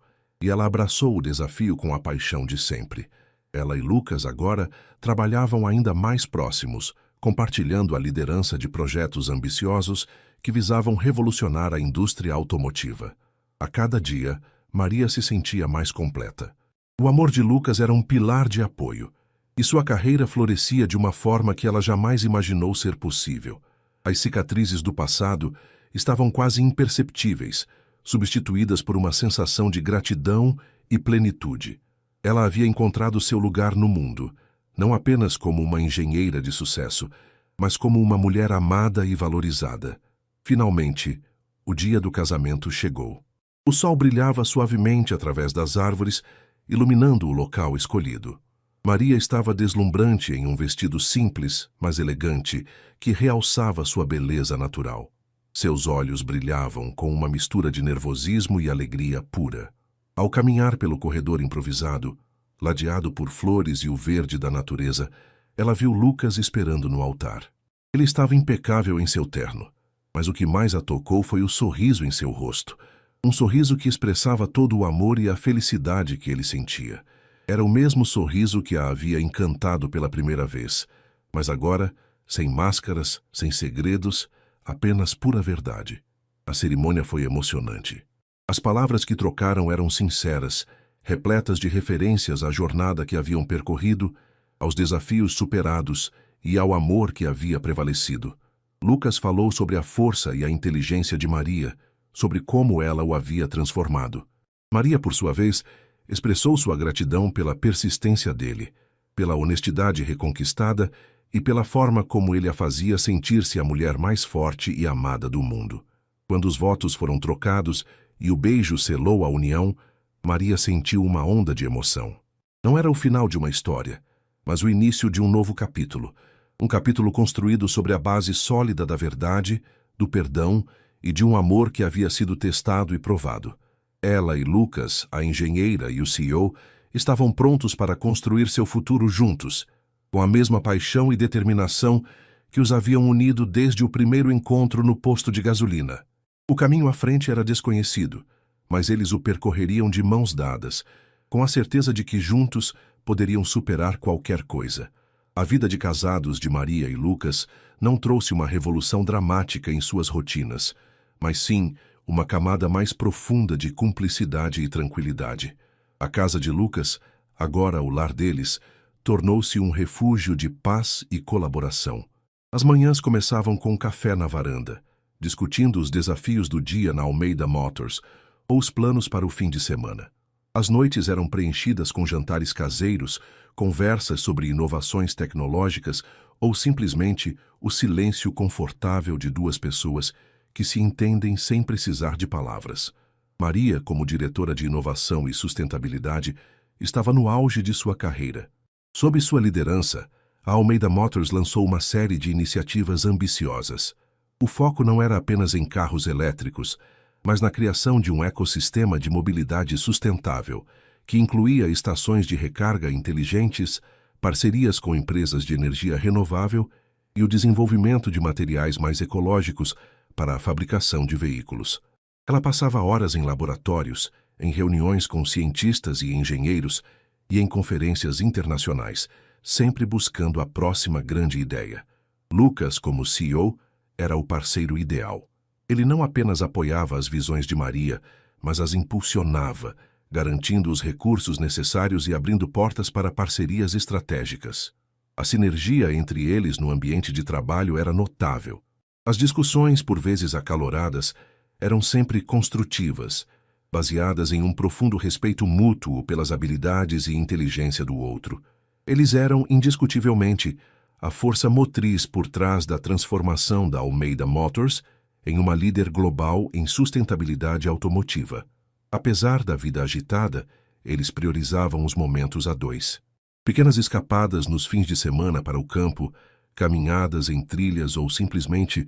e ela abraçou o desafio com a paixão de sempre. Ela e Lucas agora trabalhavam ainda mais próximos, compartilhando a liderança de projetos ambiciosos que visavam revolucionar a indústria automotiva. A cada dia, Maria se sentia mais completa. O amor de Lucas era um pilar de apoio, e sua carreira florescia de uma forma que ela jamais imaginou ser possível. As cicatrizes do passado estavam quase imperceptíveis, substituídas por uma sensação de gratidão e plenitude. Ela havia encontrado seu lugar no mundo, não apenas como uma engenheira de sucesso, mas como uma mulher amada e valorizada. Finalmente, o dia do casamento chegou. O sol brilhava suavemente através das árvores, iluminando o local escolhido. Maria estava deslumbrante em um vestido simples, mas elegante, que realçava sua beleza natural. Seus olhos brilhavam com uma mistura de nervosismo e alegria pura. Ao caminhar pelo corredor improvisado, ladeado por flores e o verde da natureza, ela viu Lucas esperando no altar. Ele estava impecável em seu terno, mas o que mais a tocou foi o sorriso em seu rosto. Um sorriso que expressava todo o amor e a felicidade que ele sentia. Era o mesmo sorriso que a havia encantado pela primeira vez, mas agora, sem máscaras, sem segredos, apenas pura verdade. A cerimônia foi emocionante. As palavras que trocaram eram sinceras, repletas de referências à jornada que haviam percorrido, aos desafios superados e ao amor que havia prevalecido. Lucas falou sobre a força e a inteligência de Maria, sobre como ela o havia transformado. Maria, por sua vez, expressou sua gratidão pela persistência dele, pela honestidade reconquistada e pela forma como ele a fazia sentir-se a mulher mais forte e amada do mundo. Quando os votos foram trocados e o beijo selou a união, Maria sentiu uma onda de emoção. Não era o final de uma história, mas o início de um novo capítulo. Um capítulo construído sobre a base sólida da verdade, do perdão e de um amor que havia sido testado e provado. Ela e Lucas, a engenheira e o CEO, estavam prontos para construir seu futuro juntos, com a mesma paixão e determinação que os haviam unido desde o primeiro encontro no posto de gasolina. O caminho à frente era desconhecido, mas eles o percorreriam de mãos dadas, com a certeza de que juntos poderiam superar qualquer coisa. A vida de casados de Maria e Lucas não trouxe uma revolução dramática em suas rotinas, mas sim uma camada mais profunda de cumplicidade e tranquilidade. A casa de Lucas, agora o lar deles, tornou-se um refúgio de paz e colaboração. As manhãs começavam com café na varanda, discutindo os desafios do dia na Almeida Motors ou os planos para o fim de semana. As noites eram preenchidas com jantares caseiros, conversas sobre inovações tecnológicas ou simplesmente o silêncio confortável de duas pessoas que se entendem sem precisar de palavras. Maria, como diretora de inovação e sustentabilidade, estava no auge de sua carreira. Sob sua liderança, a Almeida Motors lançou uma série de iniciativas ambiciosas. O foco não era apenas em carros elétricos, mas na criação de um ecossistema de mobilidade sustentável, que incluía estações de recarga inteligentes, parcerias com empresas de energia renovável e o desenvolvimento de materiais mais ecológicos para a fabricação de veículos. Ela passava horas em laboratórios, em reuniões com cientistas e engenheiros e em conferências internacionais, sempre buscando a próxima grande ideia. Lucas, como CEO, era o parceiro ideal. Ele não apenas apoiava as visões de Maria, mas as impulsionava, garantindo os recursos necessários e abrindo portas para parcerias estratégicas. A sinergia entre eles no ambiente de trabalho era notável. As discussões, por vezes acaloradas, eram sempre construtivas, baseadas em um profundo respeito mútuo pelas habilidades e inteligência do outro. Eles eram, indiscutivelmente, a força motriz por trás da transformação da Almeida Motors em uma líder global em sustentabilidade automotiva. Apesar da vida agitada, eles priorizavam os momentos a dois. Pequenas escapadas nos fins de semana para o campo, caminhadas em trilhas ou simplesmente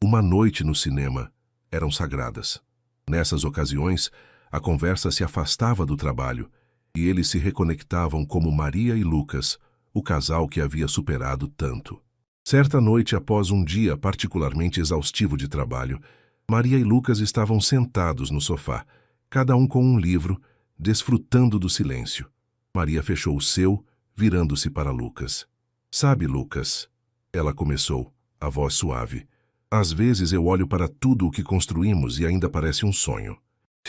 uma noite no cinema eram sagradas. Nessas ocasiões, a conversa se afastava do trabalho e eles se reconectavam como Maria e Lucas, o casal que havia superado tanto. Certa noite, após um dia particularmente exaustivo de trabalho, Maria e Lucas estavam sentados no sofá, cada um com um livro, desfrutando do silêncio. Maria fechou o seu, virando-se para Lucas. Sabe, Lucas, ela começou, a voz suave. Às vezes eu olho para tudo o que construímos e ainda parece um sonho.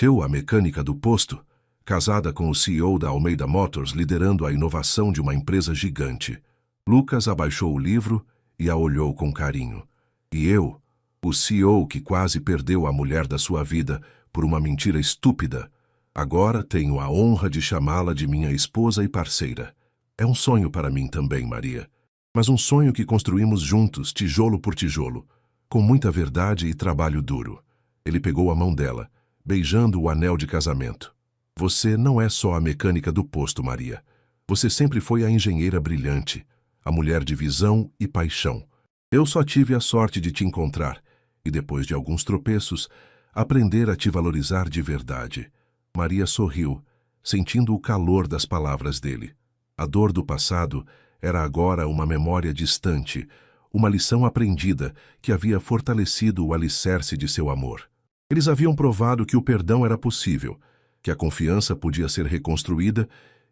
Eu, a mecânica do posto, casada com o CEO da Almeida Motors, liderando a inovação de uma empresa gigante. Lucas abaixou o livro e a olhou com carinho. E eu, o CEO que quase perdeu a mulher da sua vida por uma mentira estúpida, agora tenho a honra de chamá-la de minha esposa e parceira. É um sonho para mim também, Maria. Mas um sonho que construímos juntos, tijolo por tijolo, com muita verdade e trabalho duro. Ele pegou a mão dela, beijando o anel de casamento. Você não é só a mecânica do posto, Maria. Você sempre foi a engenheira brilhante, a mulher de visão e paixão. Eu só tive a sorte de te encontrar e, depois de alguns tropeços, aprender a te valorizar de verdade. Maria sorriu, sentindo o calor das palavras dele. A dor do passado era agora uma memória distante, uma lição aprendida que havia fortalecido o alicerce de seu amor. Eles haviam provado que o perdão era possível, que a confiança podia ser reconstruída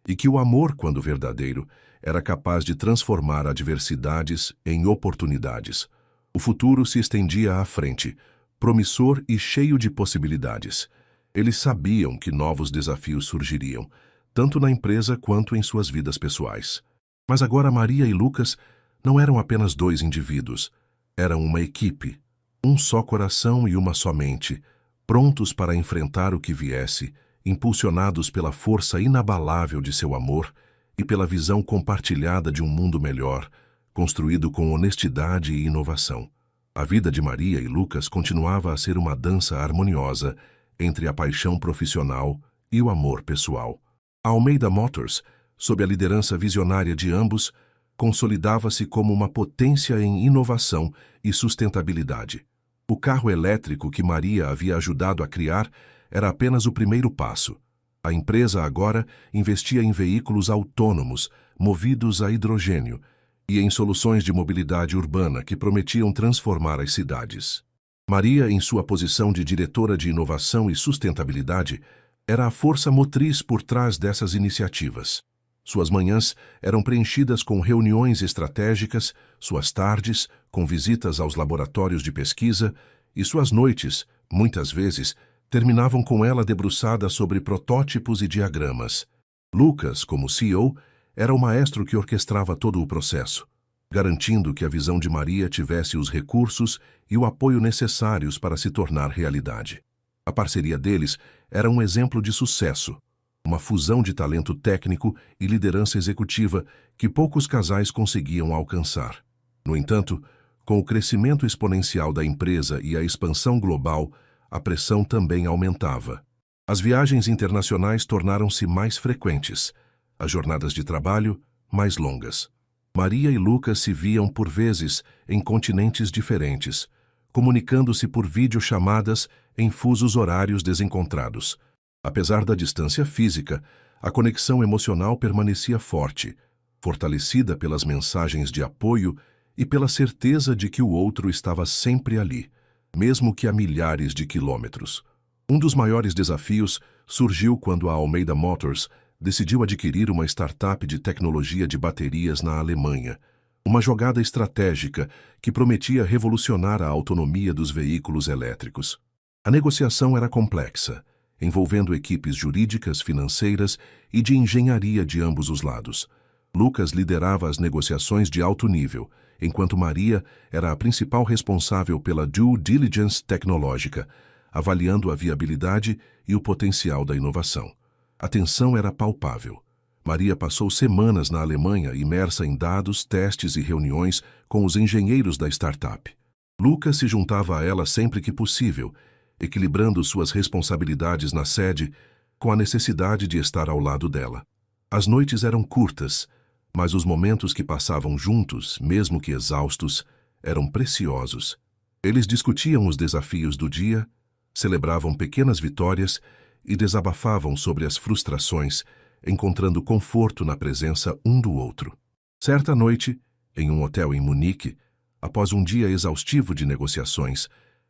e que o amor, quando verdadeiro, era capaz de transformar adversidades em oportunidades. O futuro se estendia à frente, promissor e cheio de possibilidades. Eles sabiam que novos desafios surgiriam, tanto na empresa quanto em suas vidas pessoais. Mas agora Maria e Lucas não eram apenas dois indivíduos, eram uma equipe, um só coração e uma só mente, prontos para enfrentar o que viesse, impulsionados pela força inabalável de seu amor e pela visão compartilhada de um mundo melhor, construído com honestidade e inovação. A vida de Maria e Lucas continuava a ser uma dança harmoniosa entre a paixão profissional e o amor pessoal. A Almeida Motors, sob a liderança visionária de ambos, consolidava-se como uma potência em inovação e sustentabilidade. O carro elétrico que Maria havia ajudado a criar era apenas o primeiro passo. A empresa agora investia em veículos autônomos, movidos a hidrogênio, e em soluções de mobilidade urbana que prometiam transformar as cidades. Maria, em sua posição de diretora de inovação e sustentabilidade, era a força motriz por trás dessas iniciativas. Suas manhãs eram preenchidas com reuniões estratégicas, suas tardes com visitas aos laboratórios de pesquisa e suas noites, muitas vezes, terminavam com ela debruçada sobre protótipos e diagramas. Lucas, como CEO, era o maestro que orquestrava todo o processo, garantindo que a visão de Maria tivesse os recursos e o apoio necessários para se tornar realidade. A parceria deles era um exemplo de sucesso, uma fusão de talento técnico e liderança executiva que poucos casais conseguiam alcançar. No entanto, com o crescimento exponencial da empresa e a expansão global, a pressão também aumentava. As viagens internacionais tornaram-se mais frequentes, as jornadas de trabalho mais longas. Maria e Lucas se viam por vezes em continentes diferentes, comunicando-se por videochamadas em fusos horários desencontrados. Apesar da distância física, a conexão emocional permanecia forte, fortalecida pelas mensagens de apoio e pela certeza de que o outro estava sempre ali, mesmo que a milhares de quilômetros. Um dos maiores desafios surgiu quando a Almeida Motors decidiu adquirir uma startup de tecnologia de baterias na Alemanha, uma jogada estratégica que prometia revolucionar a autonomia dos veículos elétricos. A negociação era complexa, envolvendo equipes jurídicas, financeiras e de engenharia de ambos os lados. Lucas liderava as negociações de alto nível, enquanto Maria era a principal responsável pela due diligence tecnológica, avaliando a viabilidade e o potencial da inovação. A tensão era palpável. Maria passou semanas na Alemanha imersa em dados, testes e reuniões com os engenheiros da startup. Lucas se juntava a ela sempre que possível, equilibrando suas responsabilidades na sede com a necessidade de estar ao lado dela. As noites eram curtas, mas os momentos que passavam juntos, mesmo que exaustos, eram preciosos. Eles discutiam os desafios do dia, celebravam pequenas vitórias e desabafavam sobre as frustrações, encontrando conforto na presença um do outro. Certa noite, em um hotel em Munique, após um dia exaustivo de negociações,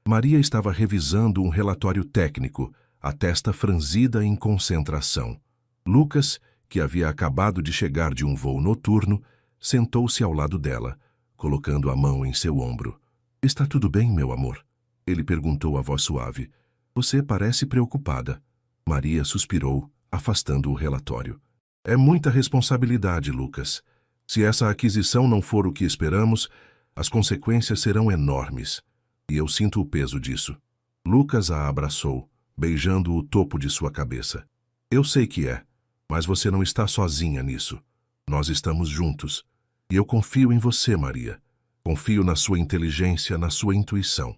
Maria estava revisando um relatório técnico, a testa franzida em concentração. Lucas, que havia acabado de chegar de um voo noturno, sentou-se ao lado dela, colocando a mão em seu ombro. "Está tudo bem, meu amor?" Ele perguntou a voz suave. "Você parece preocupada." Maria suspirou, afastando o relatório. "É muita responsabilidade, Lucas. Se essa aquisição não for o que esperamos, as consequências serão enormes. E eu sinto o peso disso." Lucas a abraçou, beijando o topo de sua cabeça. "Eu sei que é, mas você não está sozinha nisso. Nós estamos juntos. E eu confio em você, Maria. Confio na sua inteligência, na sua intuição.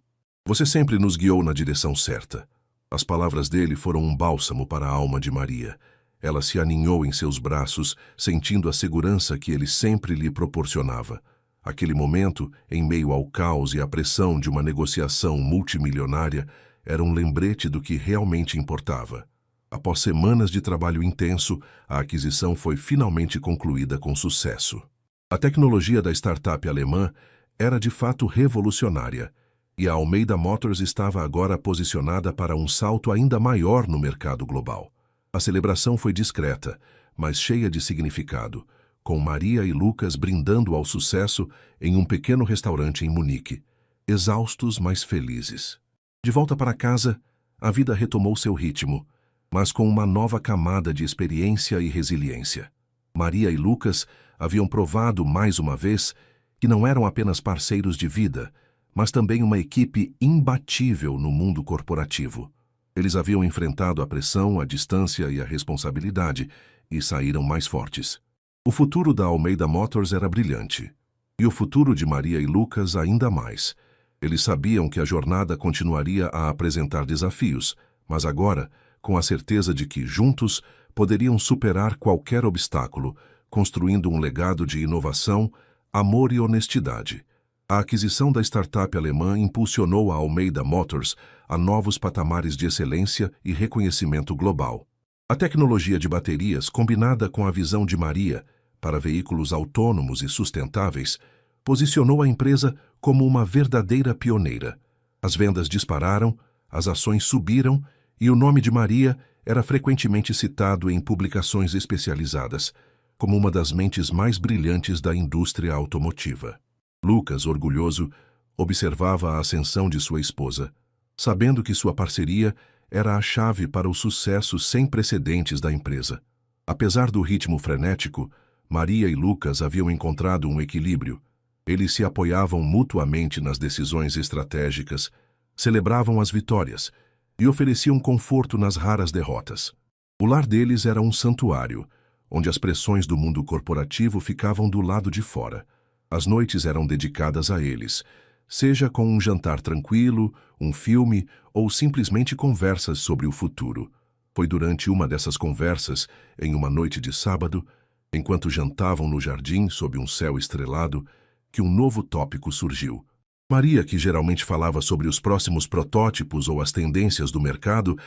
Você sempre nos guiou na direção certa." As palavras dele foram um bálsamo para a alma de Maria. Ela se aninhou em seus braços, sentindo a segurança que ele sempre lhe proporcionava. Aquele momento, em meio ao caos e à pressão de uma negociação multimilionária, era um lembrete do que realmente importava. Após semanas de trabalho intenso, a aquisição foi finalmente concluída com sucesso. A tecnologia da startup alemã era de fato revolucionária, e a Almeida Motors estava agora posicionada para um salto ainda maior no mercado global. A celebração foi discreta, mas cheia de significado, com Maria e Lucas brindando ao sucesso em um pequeno restaurante em Munique, exaustos, mas felizes. De volta para casa, a vida retomou seu ritmo, mas com uma nova camada de experiência e resiliência. Maria e Lucas haviam provado mais uma vez que não eram apenas parceiros de vida, mas também uma equipe imbatível no mundo corporativo. Eles haviam enfrentado a pressão, a distância e a responsabilidade e saíram mais fortes. O futuro da Almeida Motors era brilhante. E o futuro de Maria e Lucas ainda mais. Eles sabiam que a jornada continuaria a apresentar desafios, mas agora, com a certeza de que, juntos, poderiam superar qualquer obstáculo, construindo um legado de inovação, amor e honestidade. A aquisição da startup alemã impulsionou a Almeida Motors a novos patamares de excelência e reconhecimento global. A tecnologia de baterias, combinada com a visão de Maria para veículos autônomos e sustentáveis, posicionou a empresa como uma verdadeira pioneira. As vendas dispararam, as ações subiram e o nome de Maria era frequentemente citado em publicações especializadas, como uma das mentes mais brilhantes da indústria automotiva. Lucas, orgulhoso, observava a ascensão de sua esposa, sabendo que sua parceria era a chave para o sucesso sem precedentes da empresa. Apesar do ritmo frenético, Maria e Lucas haviam encontrado um equilíbrio. Eles se apoiavam mutuamente nas decisões estratégicas, celebravam as vitórias e ofereciam conforto nas raras derrotas. O lar deles era um santuário, onde as pressões do mundo corporativo ficavam do lado de fora. As noites eram dedicadas a eles, seja com um jantar tranquilo, um filme ou simplesmente conversas sobre o futuro. Foi durante uma dessas conversas, em uma noite de sábado, enquanto jantavam no jardim sob um céu estrelado, que um novo tópico surgiu. Maria, que geralmente falava sobre os próximos protótipos ou as tendências do mercado,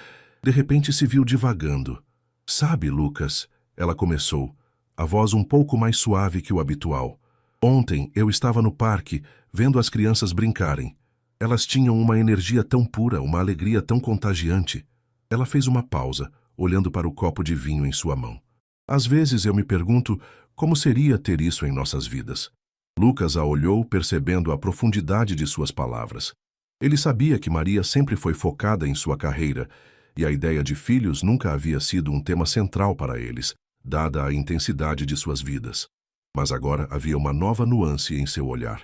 de repente se viu divagando. "Sabe, Lucas," ela começou, a voz um pouco mais suave que o habitual. "Ontem eu estava no parque, vendo as crianças brincarem. Elas tinham uma energia tão pura, uma alegria tão contagiante." Ela fez uma pausa, olhando para o copo de vinho em sua mão. "Às vezes eu me pergunto como seria ter isso em nossas vidas." Lucas a olhou, percebendo a profundidade de suas palavras. Ele sabia que Maria sempre foi focada em sua carreira, e a ideia de filhos nunca havia sido um tema central para eles, dada a intensidade de suas vidas. Mas agora havia uma nova nuance em seu olhar.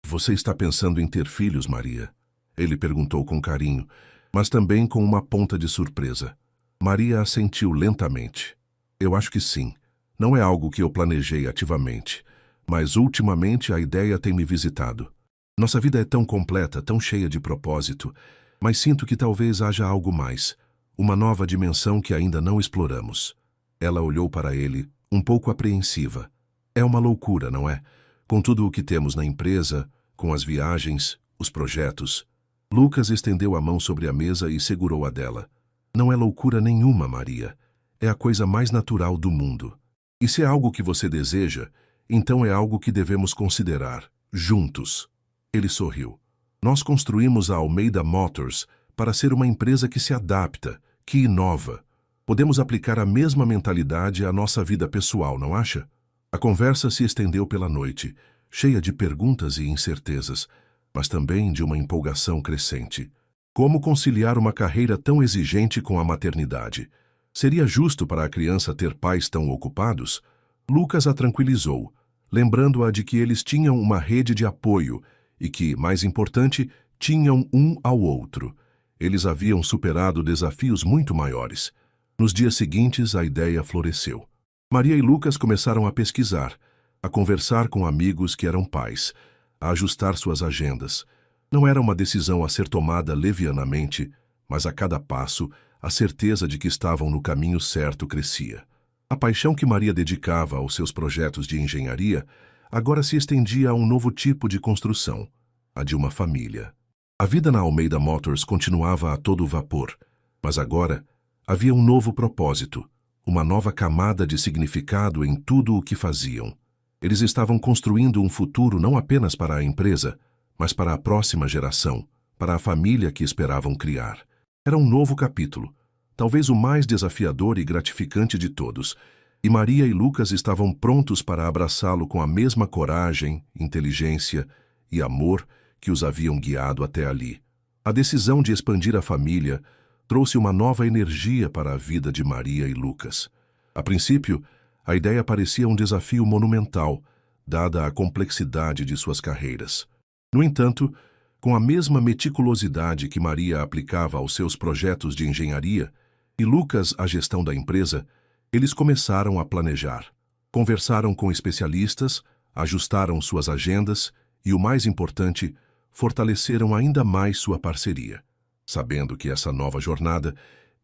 "Você está pensando em ter filhos, Maria?" Ele perguntou com carinho, mas também com uma ponta de surpresa. Maria assentiu lentamente. "Eu acho que sim. Não é algo que eu planejei ativamente, mas ultimamente a ideia tem me visitado. Nossa vida é tão completa, tão cheia de propósito. Mas sinto que talvez haja algo mais, uma nova dimensão que ainda não exploramos. Ela olhou para ele, um pouco apreensiva. É uma loucura, não é? Com tudo o que temos na empresa, com as viagens, os projetos. Lucas estendeu a mão sobre a mesa e segurou a dela. Não é loucura nenhuma, Maria. É a coisa mais natural do mundo. E se é algo que você deseja, então é algo que devemos considerar, juntos. Ele sorriu. Nós construímos a Almeida Motors para ser uma empresa que se adapta, que inova. Podemos aplicar a mesma mentalidade à nossa vida pessoal, não acha? A conversa se estendeu pela noite, cheia de perguntas e incertezas, mas também de uma empolgação crescente. Como conciliar uma carreira tão exigente com a maternidade? Seria justo para a criança ter pais tão ocupados? Lucas a tranquilizou, lembrando-a de que eles tinham uma rede de apoio e que, mais importante, tinham um ao outro. Eles haviam superado desafios muito maiores. Nos dias seguintes, a ideia floresceu. Maria e Lucas começaram a pesquisar, a conversar com amigos que eram pais, a ajustar suas agendas. Não era uma decisão a ser tomada levianamente, mas a cada passo, a certeza de que estavam no caminho certo crescia. A paixão que Maria dedicava aos seus projetos de engenharia agora se estendia a um novo tipo de construção, a de uma família. A vida na Almeida Motors continuava a todo vapor, mas agora havia um novo propósito, uma nova camada de significado em tudo o que faziam. Eles estavam construindo um futuro não apenas para a empresa, mas para a próxima geração, para a família que esperavam criar. Era um novo capítulo, talvez o mais desafiador e gratificante de todos, e Maria e Lucas estavam prontos para abraçá-lo com a mesma coragem, inteligência e amor que os haviam guiado até ali. A decisão de expandir a família trouxe uma nova energia para a vida de Maria e Lucas. A princípio, a ideia parecia um desafio monumental, dada a complexidade de suas carreiras. No entanto, com a mesma meticulosidade que Maria aplicava aos seus projetos de engenharia e Lucas à gestão da empresa, eles começaram a planejar. Conversaram com especialistas, ajustaram suas agendas e, o mais importante, fortaleceram ainda mais sua parceria, sabendo que essa nova jornada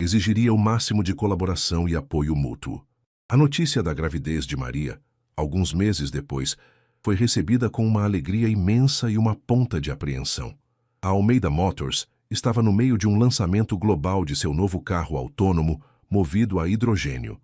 exigiria o máximo de colaboração e apoio mútuo. A notícia da gravidez de Maria, alguns meses depois, foi recebida com uma alegria imensa e uma ponta de apreensão. A Almeida Motors estava no meio de um lançamento global de seu novo carro autônomo movido a hidrogênio,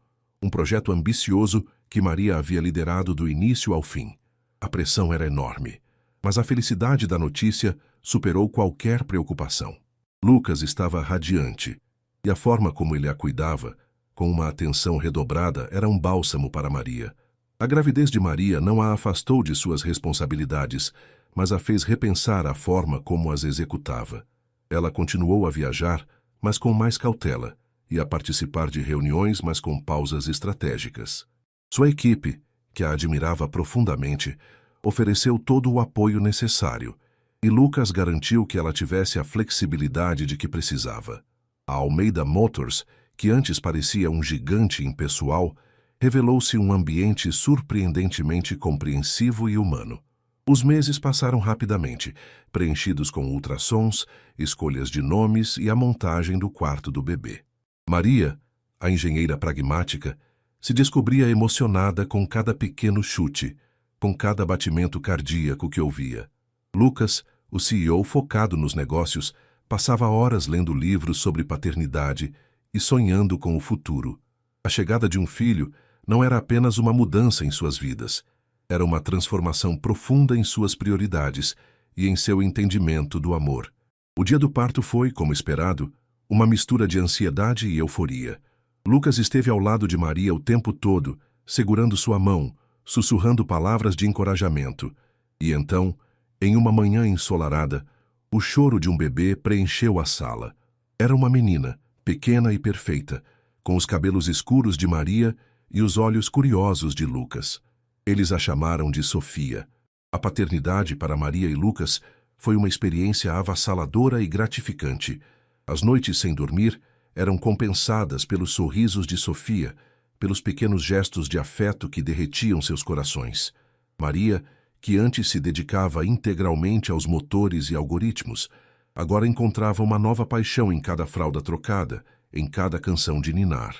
um projeto ambicioso que Maria havia liderado do início ao fim. A pressão era enorme, mas a felicidade da notícia superou qualquer preocupação. Lucas estava radiante, e a forma como ele a cuidava, com uma atenção redobrada, era um bálsamo para Maria. A gravidez de Maria não a afastou de suas responsabilidades, mas a fez repensar a forma como as executava. Ela continuou a viajar, mas com mais cautela, e a participar de reuniões, mas com pausas estratégicas. Sua equipe, que a admirava profundamente, ofereceu todo o apoio necessário, e Lucas garantiu que ela tivesse a flexibilidade de que precisava. A Almeida Motors, que antes parecia um gigante impessoal, revelou-se um ambiente surpreendentemente compreensivo e humano. Os meses passaram rapidamente, preenchidos com ultrassons, escolhas de nomes e a montagem do quarto do bebê. Maria, a engenheira pragmática, se descobria emocionada com cada pequeno chute, com cada batimento cardíaco que ouvia. Lucas, o CEO focado nos negócios, passava horas lendo livros sobre paternidade e sonhando com o futuro. A chegada de um filho não era apenas uma mudança em suas vidas, era uma transformação profunda em suas prioridades e em seu entendimento do amor. O dia do parto foi, como esperado, uma mistura de ansiedade e euforia. Lucas esteve ao lado de Maria o tempo todo, segurando sua mão, sussurrando palavras de encorajamento. E então, em uma manhã ensolarada, o choro de um bebê preencheu a sala. Era uma menina, pequena e perfeita, com os cabelos escuros de Maria e os olhos curiosos de Lucas. Eles a chamaram de Sofia. A paternidade para Maria e Lucas foi uma experiência avassaladora e gratificante. As noites sem dormir eram compensadas pelos sorrisos de Sofia, pelos pequenos gestos de afeto que derretiam seus corações. Maria, que antes se dedicava integralmente aos motores e algoritmos, Agora encontrava uma nova paixão em cada fralda trocada, em cada canção de ninar.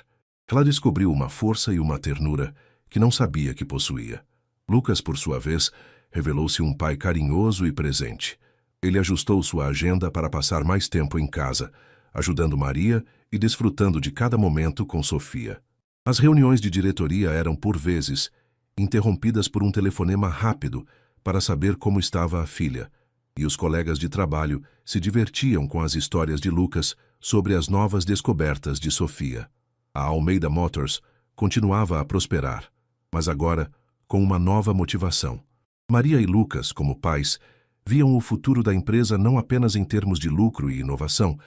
Ela descobriu uma força e uma ternura que não sabia que possuía. Lucas, por sua vez, revelou-se um pai carinhoso e presente. Ele ajustou sua agenda para passar mais tempo em casa, ajudando Maria e desfrutando de cada momento com Sofia. As reuniões de diretoria eram, por vezes, interrompidas por um telefonema rápido para saber como estava a filha, e os colegas de trabalho se divertiam com as histórias de Lucas sobre as novas descobertas de Sofia. A Almeida Motors continuava a prosperar, mas agora com uma nova motivação. Maria e Lucas, como pais, viam o futuro da empresa não apenas em termos de lucro e inovação,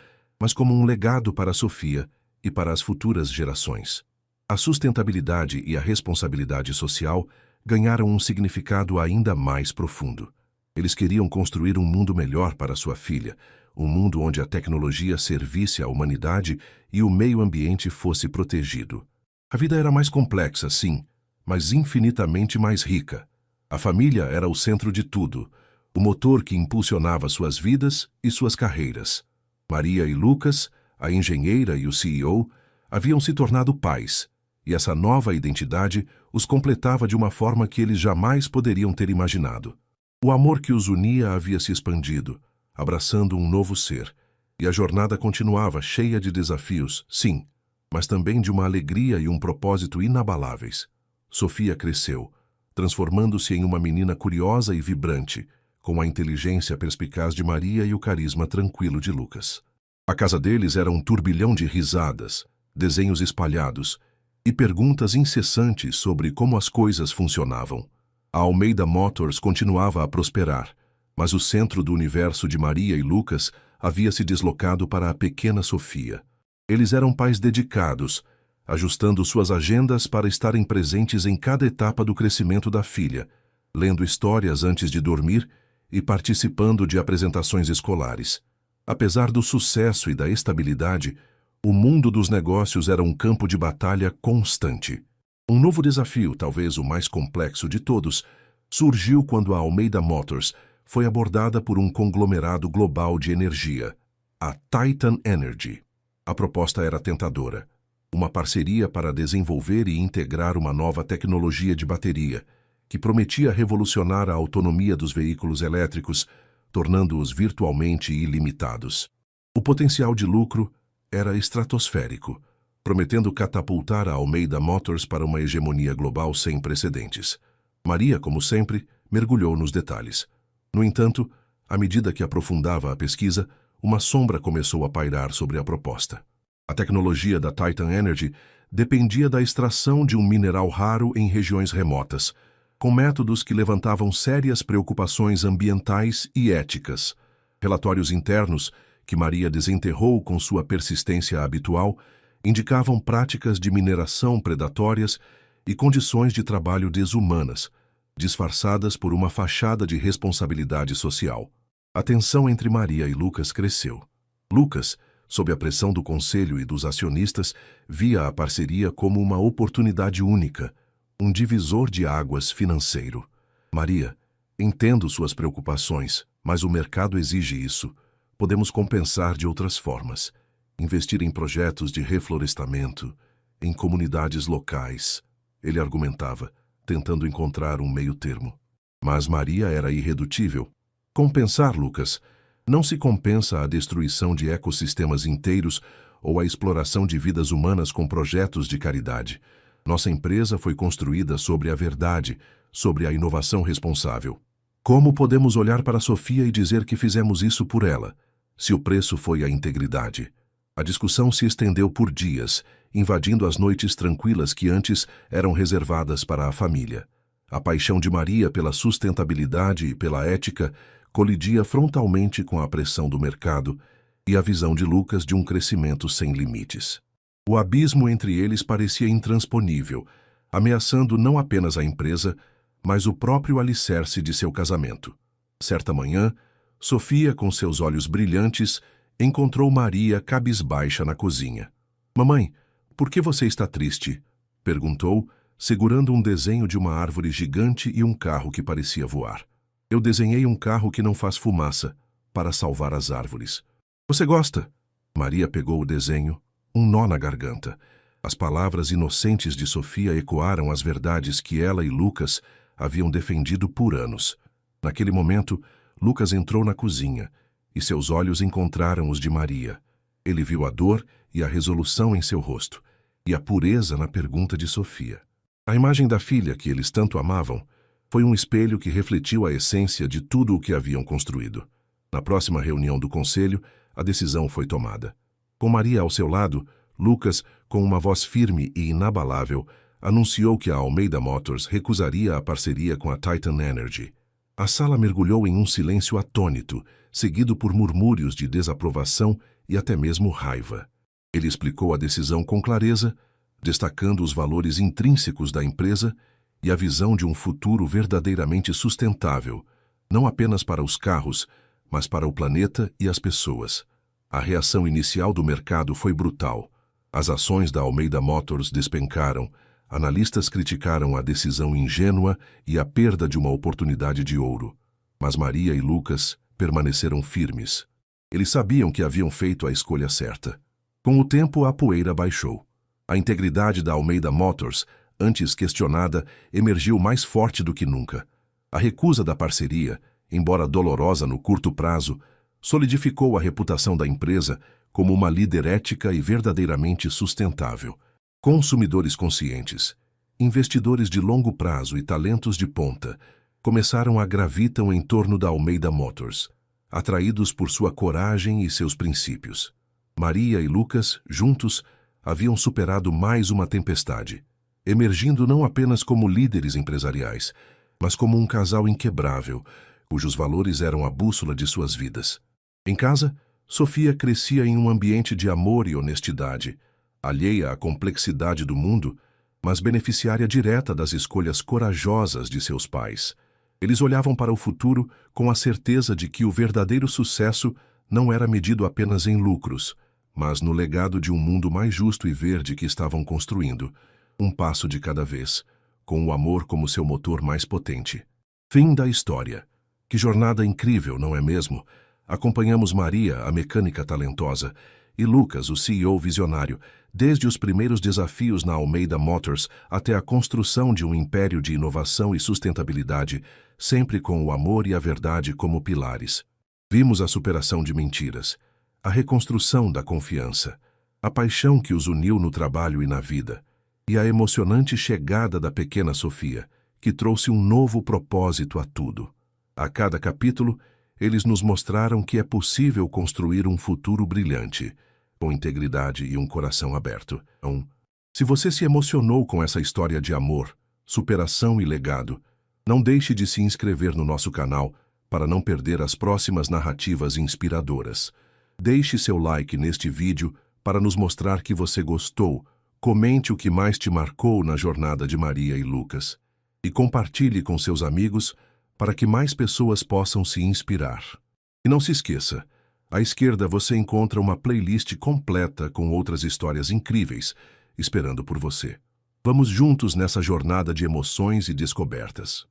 mas como um legado para Sofia e para as futuras gerações. A sustentabilidade e a responsabilidade social ganharam um significado ainda mais profundo. Eles queriam construir um mundo melhor para sua filha, um mundo onde a tecnologia servisse à humanidade e o meio ambiente fosse protegido. A vida era mais complexa, sim, mas infinitamente mais rica. A família era o centro de tudo, o motor que impulsionava suas vidas e suas carreiras. Maria e Lucas, a engenheira e o CEO, haviam se tornado pais, e essa nova identidade os completava de uma forma que eles jamais poderiam ter imaginado. O amor que os unia havia se expandido, abraçando um novo ser, e a jornada continuava cheia de desafios, sim, mas também de uma alegria e um propósito inabaláveis. Sofia cresceu, transformando-se em uma menina curiosa e vibrante, com a inteligência perspicaz de Maria e o carisma tranquilo de Lucas. A casa deles era um turbilhão de risadas, desenhos espalhados e perguntas incessantes sobre como as coisas funcionavam. A Almeida Motors continuava a prosperar, mas o centro do universo de Maria e Lucas havia se deslocado para a pequena Sofia. Eles eram pais dedicados, ajustando suas agendas para estarem presentes em cada etapa do crescimento da filha, lendo histórias antes de dormir e participando de apresentações escolares. Apesar do sucesso e da estabilidade, o mundo dos negócios era um campo de batalha constante. Um novo desafio, talvez o mais complexo de todos, surgiu quando a Almeida Motors foi abordada por um conglomerado global de energia, a Titan Energy. A proposta era tentadora. Uma parceria para desenvolver e integrar uma nova tecnologia de bateria, que prometia revolucionar a autonomia dos veículos elétricos, tornando-os virtualmente ilimitados. O potencial de lucro era estratosférico, prometendo catapultar a Almeida Motors para uma hegemonia global sem precedentes. Maria, como sempre, mergulhou nos detalhes. No entanto, à medida que aprofundava a pesquisa, uma sombra começou a pairar sobre a proposta. A tecnologia da Titan Energy dependia da extração de um mineral raro em regiões remotas, com métodos que levantavam sérias preocupações ambientais e éticas. Relatórios internos, que Maria desenterrou com sua persistência habitual, indicavam práticas de mineração predatórias e condições de trabalho desumanas, disfarçadas por uma fachada de responsabilidade social. A tensão entre Maria e Lucas cresceu. Lucas, sob a pressão do conselho e dos acionistas, via a parceria como uma oportunidade única, um divisor de águas financeiro. Maria, entendo suas preocupações, mas o mercado exige isso. Podemos compensar de outras formas. Investir em projetos de reflorestamento, em comunidades locais, ele argumentava, tentando encontrar um meio-termo. Mas Maria era irredutível. Compensar, Lucas, não se compensa a destruição de ecossistemas inteiros ou a exploração de vidas humanas com projetos de caridade. Nossa empresa foi construída sobre a verdade, sobre a inovação responsável. Como podemos olhar para Sofia e dizer que fizemos isso por ela, se o preço foi a integridade? A discussão se estendeu por dias, invadindo as noites tranquilas que antes eram reservadas para a família. A paixão de Maria pela sustentabilidade e pela ética colidia frontalmente com a pressão do mercado e a visão de Lucas de um crescimento sem limites. O abismo entre eles parecia intransponível, ameaçando não apenas a empresa, mas o próprio alicerce de seu casamento. Certa manhã, Sofia, com seus olhos brilhantes, encontrou Maria cabisbaixa na cozinha. "Mamãe, por que você está triste?" perguntou, segurando um desenho de uma árvore gigante e um carro que parecia voar. "Eu desenhei um carro que não faz fumaça. para salvar as árvores. Você gosta? Maria pegou o desenho, um nó na garganta. As palavras inocentes de Sofia ecoaram as verdades que ela e Lucas haviam defendido por anos. Naquele momento, Lucas entrou na cozinha e seus olhos encontraram os de Maria. Ele viu a dor e a resolução em seu rosto, e a pureza na pergunta de Sofia. A imagem da filha que eles tanto amavam foi um espelho que refletiu a essência de tudo o que haviam construído. Na próxima reunião do conselho, a decisão foi tomada. Com Maria ao seu lado, Lucas, com uma voz firme e inabalável, anunciou que a Almeida Motors recusaria a parceria com a Titan Energy. A sala mergulhou em um silêncio atônito, seguido por murmúrios de desaprovação e até mesmo raiva. Ele explicou a decisão com clareza, destacando os valores intrínsecos da empresa e a visão de um futuro verdadeiramente sustentável, não apenas para os carros, mas para o planeta e as pessoas. A reação inicial do mercado foi brutal. As ações da Almeida Motors despencaram, analistas criticaram a decisão ingênua e a perda de uma oportunidade de ouro. Mas Maria e Lucas permaneceram firmes. Eles sabiam que haviam feito a escolha certa. Com o tempo, a poeira baixou. A integridade da Almeida Motors, antes questionada, emergiu mais forte do que nunca. A recusa da parceria, embora dolorosa no curto prazo, solidificou a reputação da empresa como uma líder ética e verdadeiramente sustentável. Consumidores conscientes, investidores de longo prazo e talentos de ponta começaram a gravitar em torno da Almeida Motors, atraídos por sua coragem e seus princípios. Maria e Lucas, juntos, haviam superado mais uma tempestade, emergindo não apenas como líderes empresariais, mas como um casal inquebrável, cujos valores eram a bússola de suas vidas. Em casa, Sofia crescia em um ambiente de amor e honestidade, alheia à complexidade do mundo, mas beneficiária direta das escolhas corajosas de seus pais. Eles olhavam para o futuro com a certeza de que o verdadeiro sucesso não era medido apenas em lucros, mas no legado de um mundo mais justo e verde que estavam construindo, um passo de cada vez, com o amor como seu motor mais potente. Fim da história. Que jornada incrível, não é mesmo? Acompanhamos Maria, a mecânica talentosa, e Lucas, o CEO visionário, desde os primeiros desafios na Almeida Motors até a construção de um império de inovação e sustentabilidade, sempre com o amor e a verdade como pilares. Vimos a superação de mentiras, a reconstrução da confiança, a paixão que os uniu no trabalho e na vida, e a emocionante chegada da pequena Sofia, que trouxe um novo propósito a tudo. A cada capítulo, eles nos mostraram que é possível construir um futuro brilhante, com integridade e um coração aberto. Então, se você se emocionou com essa história de amor, superação e legado, não deixe de se inscrever no nosso canal para não perder as próximas narrativas inspiradoras. Deixe seu like neste vídeo para nos mostrar que você gostou, comente o que mais te marcou na jornada de Maria e Lucas, e compartilhe com seus amigos para que mais pessoas possam se inspirar. E não se esqueça, à esquerda você encontra uma playlist completa com outras histórias incríveis, esperando por você. Vamos juntos nessa jornada de emoções e descobertas.